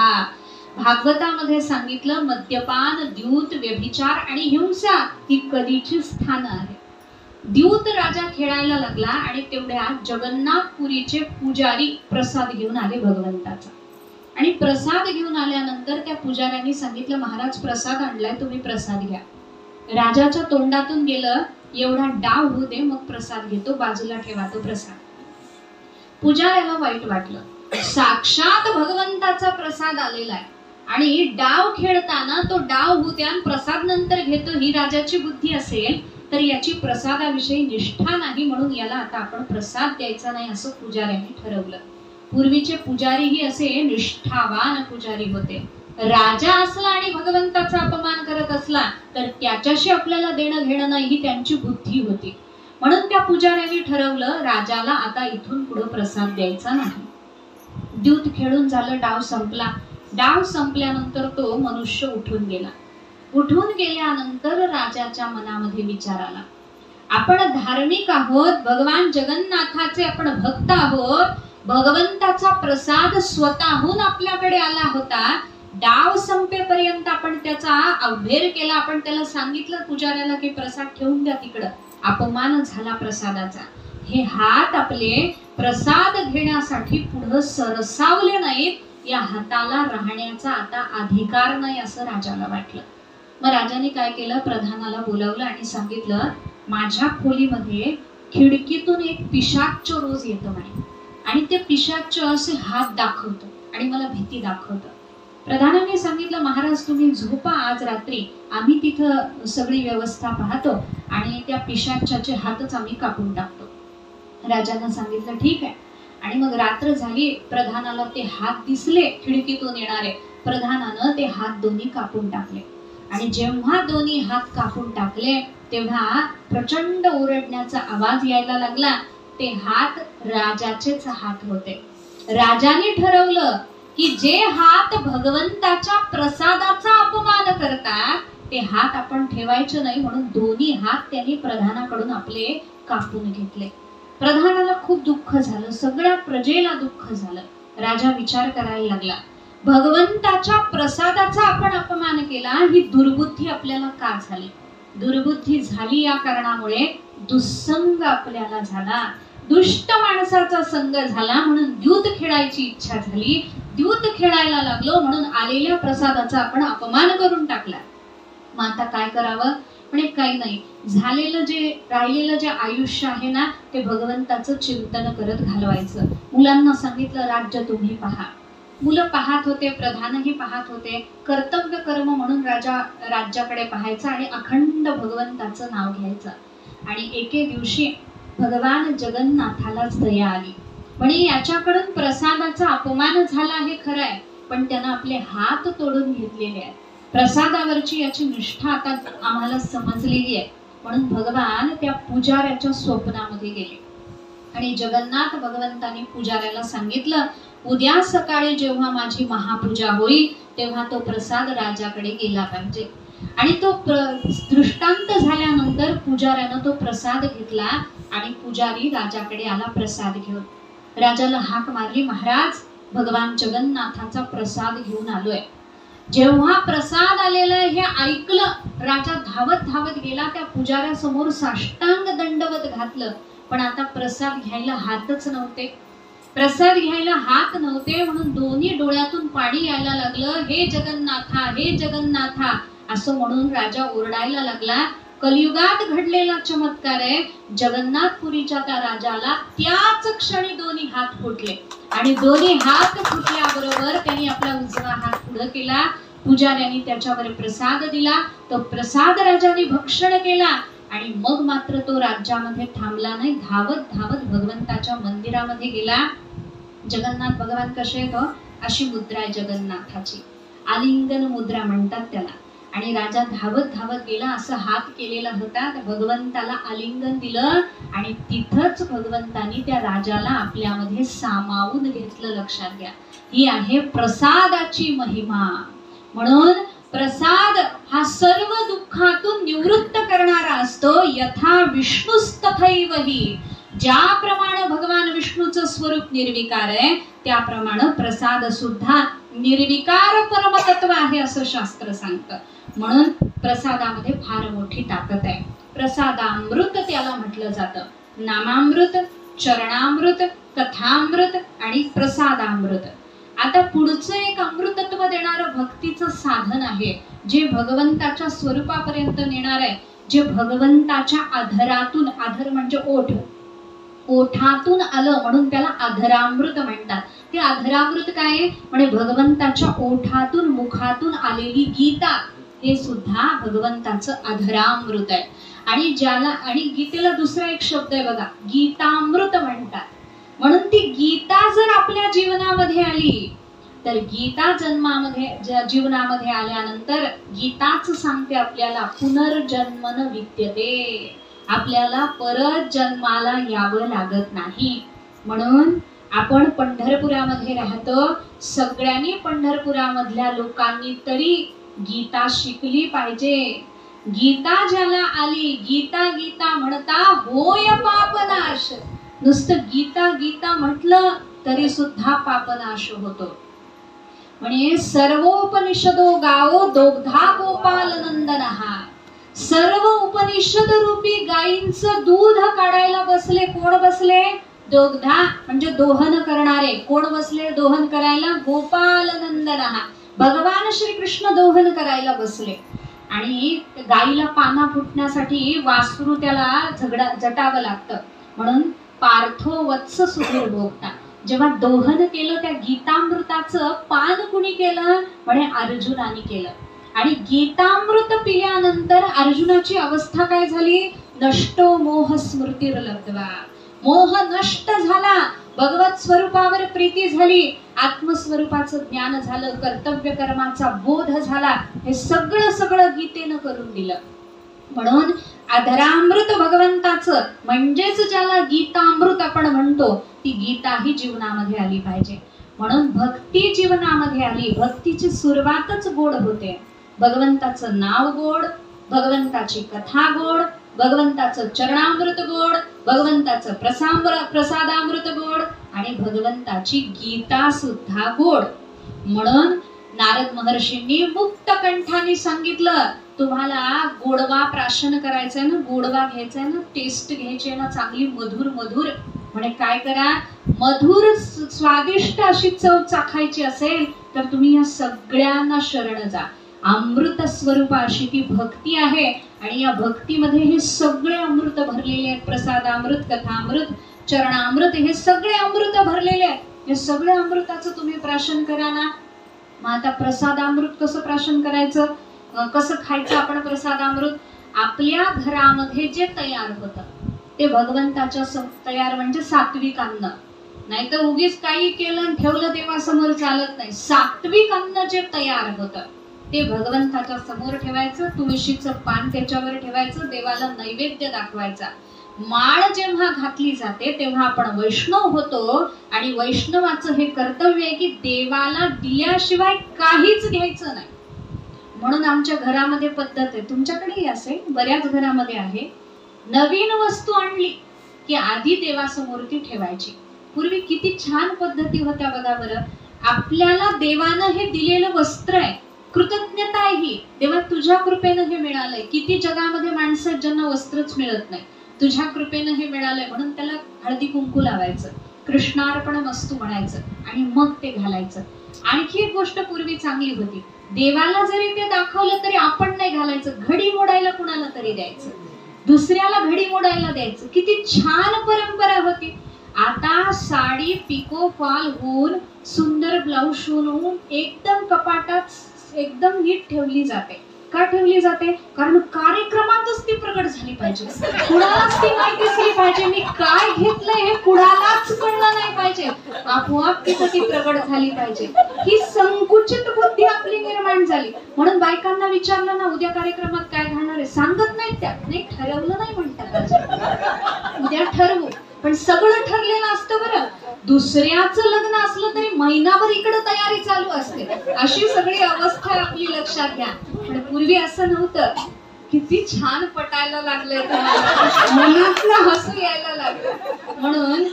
भागवतामध्ये सांगितलं, मद्यपान, द्यूत, व्यभिचार आणि हिंसा ही कलीची स्थानं आहेत. द्यूत राजा खेळायला लागला आणि तेवढ्यात जगन्नाथपुरीचे पुजारी प्रसाद घेऊन आले भगवंताचा. आणि प्रसाद घेऊन आल्यानंतर त्या पुजाऱ्यांनी सांगितलं, महाराज प्रसाद आणलाय, तुम्ही प्रसाद घ्या. राजाच्या तोंडातून गेलं, एवढा डाव होऊ दे मग प्रसाद घेतो, बाजूला ठेवा तो प्रसाद. पुजाऱ्याला वाईट वाटलं, साक्षात भगवंताचा प्रसाद आलेला आहे आणि डाव खेळताना तो डाव होऊ द्या, प्रसाद नंतर घेतो, ही राजाची बुद्धी असेल तर याची प्रसादाविषयी निष्ठा नाही, म्हणून याला आता आपण प्रसाद द्यायचा नाही असं पुजाऱ्यांनी ठरवलं. पूर्वीचे पुजारीही असे निष्ठावान पुजारी होते. राजा असला आणि भगवंताचा अपमान करत असला तर त्याच्याशी आपल्याला देणं घेणं नाही, ही त्यांची बुद्धी होती. म्हणून त्या पुजाऱ्यांनी ठरवलं, राजाला आता इथून पुढे प्रसाद द्यायचा नाही. द्यूत खेळून झालं, डाव संपला. डाव संपल्यानंतर तो मनुष्य उठून गेला. उठून गेल्यानंतर राजाच्या मनामध्ये विचार आला, आपण धार्मिक आहोत, भगवान जगन्नाथाचे आपण भक्त आहोत, भगवंताचा प्रसाद स्वतःहून आपल्याकडे आला होता, डाव संपेपर्यंत आपण त्याचा अवहेर केला, आपण त्याला सांगितलं पुजाऱ्याला की प्रसाद ठेवून द्या तिकडं, अपमान झाला प्रसादाचा. हे हात आपले प्रसाद घेण्यासाठी पुढे सरसावले नाहीत, या हाताला राहण्याचा आता अधिकार नाही असं राजाला वाटलं. मग राजाने काय केलं, प्रधानाला बोलावलं आणि सांगितलं, माझ्या खोलीमध्ये खिडकीतून एक पिशाच रोज येतो म्हणे आणि ते पिशाच असे हात दाखवतो आणि मला भीती दाखवतं. प्रधानाने सांगितलं, महाराज तुम्ही झोपा, आज रात्री आम्ही तिथं सगळी व्यवस्था पाहतो आणि त्या पिशाचाचे हातच आम्ही कापून टाकतो. राजांना सांगितलं ठीक आहे. आणि मग रात्र झाली, प्रधानाला ते हात दिसले खिडकीतून येणारे, प्रधानानं ते हात दोन्ही कापून टाकले. आणि जेव्हा दोन्ही हात कापून टाकले तेव्हा प्रचंड ओरडण्याचा आवाज यायला लागला. ते हात राजाचेच हात होते. राजाने ठरवलं की जे हात भगवंताच्या प्रसादाचा अपमान करतात ते हात आपण ठेवायचे नाही, म्हणून दोन्ही हात त्यांनी प्रधानाकडून आपले कापून घेतले. प्रधानाला खूप दुःख झालं, सगळ्या प्रजेला दुःख झालं. राजा विचार करायला लागला, भगवंताच्या प्रसादाचा आपण अपमान केला, ही दुर्बुद्धी आपल्याला का झाली? दुर्बुद्धी झाली या कारणामुळे दुस्संग आपल्याला झाला, दुष्ट माणसाचा संग झाला, म्हणून द्यूत खेळायची इच्छा झाली, द्यूत खेळायला लागलो, म्हणून आलेल्या प्रसादाचा आपण अपमान करून टाकला. मग आता काय करावं? पण काही नाही, झालेलं जे राहिलेलं जे आयुष्य आहे ना ते भगवंताचं चिंतन करत घालवायचं. मुलांना सांगितलं, राज्य तुम्ही पहा. मुलं पाहत होते, प्रधानही पाहत होते. कर्तव्य कर्म म्हणून राजा राज्याकडे पाहायचा आणि अखंड भगवंताचं नाव घ्यायचं. आणि एके दिवशी भगवान जगन्नाथालाच दया आली. म्हणे याच्याकडून प्रसादाचा अपमान झाला हे खरं आहे, पण त्यानं आपले हात तोडून घेतलेले आहेत. प्रसादावरची याची निष्ठा आता आम्हाला समजलेली आहे. म्हणून भगवान त्या पुजाऱ्याच्या स्वप्नामध्ये गेले आणि जगन्नाथ भगवंतांनी पुजाऱ्याला सांगितलं, उद्या सकाळी जेव्हा माझी महापूजा होईल तेव्हा तो प्रसाद राजाकडे गेला पाहिजे. आणि तो दृष्टांत झाल्यानंतर पुजाऱ्यानं तो प्रसाद घेतला आणि पुजारी राजाकडे आला प्रसाद घेऊन. राजाला हाक मारली, महाराज भगवान जगन्नाथाचा प्रसाद घेऊन आलोय. जेव्हा प्रसाद आलेला हे ऐकलं, राजा धावत धावत गेला, त्या पुजाऱ्यासमोर साष्टांग दंडवत घातलं. पण आता प्रसाद घ्यायला हातच नव्हते, प्रसाद घ्यायला हात नव्हते, म्हणून दोन्ही डोळ्यातून पाणी यायला लागलं. हे जगन्नाथा, हे जगन्नाथा असं म्हणून राजा ओरडायला लागला. कलियुगात घडलेला चमत्कार आहे. जगन्नाथपुरीच्या त्या राजाला त्याच क्षणी दोन्ही हात फुटले आणि दोन्ही हात फुटल्याबरोबर त्यांनी आपला उजवा हात पुढे केला. पुजाऱ्यांनी त्याच्यावर प्रसाद दिला. तो प्रसाद राजाने भक्षण केला आणि मग मात्र तो राज्यामध्ये थांबला नाही. धावत धावत भगवंताच्या मंदिरामध्ये गेला. जगन्नाथ भगवान कसे आहेत, अशी मुद्रा आहे जगन्नाथाची, आलिंगन मुद्रा म्हणतात त्याला. आणि राजा धावत धावत गेला, असं हात केलेला होता, भगवंताला आलिंगन दिलं आणि तिथंच भगवंतानी त्या राजाला आपल्यामध्ये सामावून घेतलं. लक्षात घ्या, ही आहे प्रसादाची महिमा. म्हणून प्रसाद हा सर्व दुःखातून निवृत्त करणारा असतो. यथा विष्णुस्तथैवही, ज्याप्रमाणे भगवान विष्णूचं स्वरूप निर्विकार आहे त्याप्रमाणे प्रसाद सुद्धा निर्विकार परमतत्व आहे असं शास्त्र सांगतं. म्हणून प्रसादामध्ये फार मोठी ताकद आहे. प्रसादामृत त्याला म्हटलं जातं. नामामृत, चरणामृत, कथामृत आणि प्रसादामृत. आता पुढचं एक अमृतत्व देणारं भक्तीचं साधन आहे, जे भगवंताच्या स्वरूपापर्यंत नेणार आहे, जे भगवंताच्या अधरातून, अधर म्हणजे ओठ, ओठातून आलं म्हणून त्याला अधरामृत म्हणतात. ते अधरामृत काय आहे, म्हणजे भगवंताच्या ओठातून मुखातून आलेली गीता, हे सुद्धा भगवंताचं अधरामृत आहे. आणि ज्याला, आणि गीतेला दुसरा एक शब्द आहे बघा, गीतामृत म्हणतात. म्हणून ती गीता जर आपल्या जीवनामध्ये आली तर गीता जीवनामध्ये आल्यानंतर गीताच सांगते आपल्याला पुनर्जन्म न विद्यते, आपल्याला परत जन्माला यावं लागत नाही. म्हणून आपण पंढरपुरामध्ये राहतो, सगळ्यांनी पंढरपुरामधल्या लोकांनी तरी गीता शिकली पाहिजे. गीता ज्याला आली, गीता गीता म्हणता होय पापनाश. नुसतं गीता गीता म्हटलं तरी सुद्धा पापनाश होतो. म्हणजे सर्वोपनिषदो गावो दोग्धा गोपाल नंदनहा. सर्व उपनिषद रूपी गायींचं दूध काढायला बसले. कोण बसले? दोग्धा म्हणजे दोहन करणारे. कोण बसले दोहन करायला? गोपाल नंदनहा, भगवान श्रीकृष्ण दोहन करायला बसले. आणि गायीला पाना फुटण्यासाठी वासरू त्याला जटावं लागतं. म्हणून पार्थो वत्स सुधीर भोगता, जेव्हा दोहन केलं त्या गीतामृताचं पान कुणी केलं? म्हणे अर्जुनाने केलं. आणि गीतामृत पिल्यानंतर अर्जुनाची अवस्था काय झाली? नष्टो मोह स्मृतिर्लब्ध्वा, मोह नष्ट झाला, भगवत स्वरूपावर प्रीती झाली, आत्मस्वरूपाचं ज्ञान झालं, कर्तव्य कर्माचा बोध झाला. हे सगळं सगळं गीतेनं करून दिलं. म्हणून अधरामृत भगवंताचं, म्हणजेच ज्याला गीतामृत आपण म्हणतो, ती गीता ही जीवनामध्ये आली पाहिजे. म्हणून भक्ती जीवनामध्ये आली. भक्तीची सुरुवातच गोड होते. भगवंताचं नाव गोड, भगवंताची कथा गोड, भगवंताचं चरणामृत गोड, भगवंताचं प्रसादामृत गोड आणि भगवंताची गीता सुद्धा गोड. म्हणून नारद महर्षींनी मुक्त कंठाने सांगितलं, तुम्हाला गोडवा प्राशन करायचंय ना, गोडवा घ्यायचाय ना, टेस्ट घ्यायची ना चांगली मधुर मधुर. म्हणे काय करा, मधुर स्वादिष्ट अशी चव चाखायची असेल तर तुम्ही या सगळ्यांना शरण जा. अमृत स्वरूप अशी ती भक्ती आहे आणि या भक्तीमध्ये हे सगळे अमृत भरलेले आहेत. प्रसादामृत, कथामृत, चरणामृत, हे सगळे अमृत भरलेले आहेत. हे सगळे अमृताचं तुम्ही प्राशन करा ना. मग आता प्रसादामृत कसं प्राशन करायचं, कसं खायचं आपण प्रसादामृत? आपल्या घरामध्ये जे तयार होतं ते भगवंताच्या तयार म्हणजे सात्विक अन्न. नाहीतर उगीच काही केलं आणि ठेवलं देवासमोर चालत नाही. सात्विक अन्न जे तयार होतं ते भगवंताच्या समोर ठेवायचं, तुळशीचं पान त्याच्यावर ठेवायचं, देवाला नैवेद्य दाखवायचा. माळ जेव्हा घातली जाते तेव्हा आपण वैष्णव होतो आणि वैष्णवाचं हे कर्तव्य आहे की देवाला दिल्याशिवाय काहीच घ्यायचं नाही. म्हणून आमच्या घरामध्ये पद्धत आहे, तुमच्याकडेही असेल, बऱ्याच घरामध्ये आहे, नवीन वस्तू आणली की आधी देवासमोर ती ठेवायची. पूर्वी किती छान पद्धती होत्या बघा बरं. आपल्याला देवानं हे दिलेलं वस्त्र आहे, कृतज्ञता आहे ही, देवा तुझ्या कृपेनं हे मिळालंय. किती जगामध्ये माणसं ज्यांना वस्त्रच मिळत नाही, तुझ्या कृपेनं हे मिळालंय म्हणून त्याला हळदी कुंकू लावायचं, कृष्णार्पणमस्तु म्हणायचं आणि मग ते घालायचं. आणखी एक गोष्ट पूर्वी चांगली होती, देवाला जरी ते दाखवलं तरी आपण नाही घालायचं, घडी मोडायला कुणाला तरी द्यायचं, दुसऱ्याला घडी मोडायला द्यायचं. किती छान परंपरा होती. आता साडी पिको फॉल होऊन, सुंदर ब्लाऊज शिवून एकदम कपाटात एकदम नीट ठेवली जाते. का ठेवली जाते? कारण कार्यक्रमातच ती प्रकट झाली पाहिजे, कुणालाच ती माहिती असली पाहिजे, मी काय घेतलंय हे कुणालाच कळलं नाही पाहिजे, आपोआप तिथं ती प्रकट झाली पाहिजे. ही संकुचित बुद्धी आपली निर्माण झाली. म्हणून बायकांना विचारलं ना उद्या कार्यक्रमात काय घालणार आहे, सांगत नाहीत त्या, नाही ठरवलं नाही म्हणतात, उद्या ठरवू. पण सगळं ठरलेलं असतं बरं. दुसऱ्याचं लग्न असलं तरी महिनाभर इकडे तयारी चालू असते. अशी सगळी अवस्था आपली लक्षात घ्या. पण पूर्वी असं नव्हतं. किती छान पटायला लागलंय, मनातलं हसू यायला लागलं. म्हणून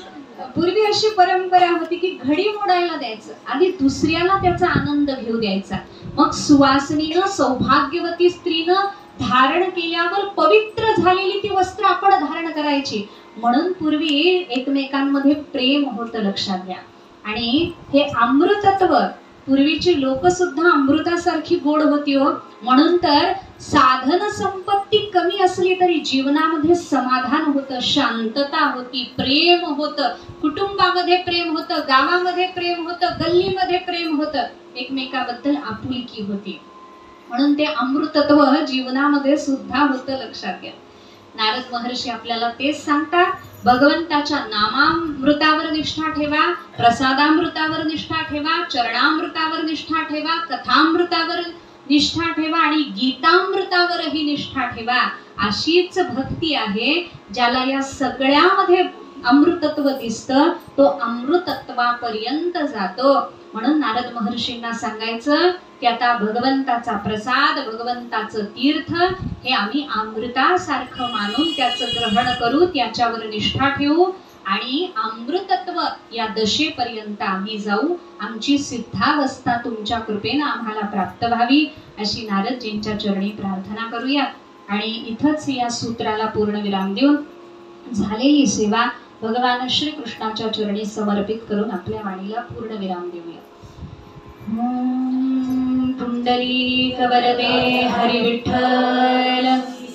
पूर्वी अशी परंपरा होती की घडी मोडायला द्यायचं, आधी दुसऱ्याला त्याचा आनंद घेऊ द्यायचा, मग सुवासिनीनं, सौभाग्यवती स्त्रीनं धारण केल्यावर पवित्र झालेली ती वस्त्र आपण धारण करायची. म्हणून पूर्वी एकमेकांमध्ये प्रेम होतं, लक्षात घ्या. आणि हे अमृतत्व, पूर्वीची लोक सुद्धा अमृतासारखी गोड होती हो. म्हणून तर साधन संपत्ती कमी असली तरी जीवनामध्ये समाधान होतं, शांतता होती, प्रेम होतं, कुटुंबामध्ये प्रेम होतं, गावामध्ये प्रेम होतं, गल्लीमध्ये प्रेम होतं, एकमेकाबद्दल आपुलकी होती. म्हणून ते अमृतत्व जीवनामध्ये सुद्धा होतं, लक्षात घ्या. नारद महर्षी आपल्याला तेच सांगतात, भगवंताच्या नामामृतावर निष्ठा ठेवा, प्रसादामृतावर निष्ठा ठेवा, चरणामृतावर निष्ठा ठेवा, कथामृतावर निष्ठा ठेवा आणि गीतामृतावरही निष्ठा ठेवा. अशीच भक्ती आहे ज्याला या सगळ्यामध्ये अमृतत्व दिसतं, तो अमृतत्वापर्यंत जातो. म्हणून नारद महर्षींना सांगायचं की आता भगवंताचा प्रसाद, भगवंताचं तीर्थ हे आम्ही अमृतासारखं मानून त्याचं ग्रहण करू, त्याच्यावर निष्ठा ठेवू आणि अमृतत्व या दशेपर्यंत आम्ही जाऊ. आमची सिद्धावस्था तुमच्या कृपेनं आम्हाला प्राप्त व्हावी, अशी नारदजींच्या चरणी प्रार्थना करूया. आणि इथंच या सूत्राला पूर्ण विराम देऊन झालेली सेवा भगवान श्री कृष्णाच्या चरणी समर्पित करून आपल्या वाणीला पूर्ण विराम देऊया. पुंडरीक वरदे हरी विठ्ठल,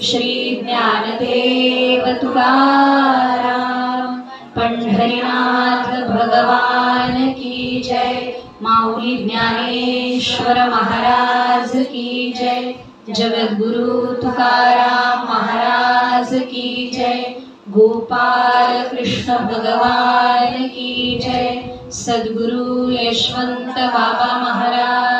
श्री ज्ञानदेव तुकाराम, पंढरीनाथ भगवान की जय, माऊली ज्ञानेश्वर महाराज की जय, जगद्गुरु तुकाराम महाराज की जय, गोपाल कृष्ण भगवान की जय, सद्गुरु यशवंत बाबा महाराज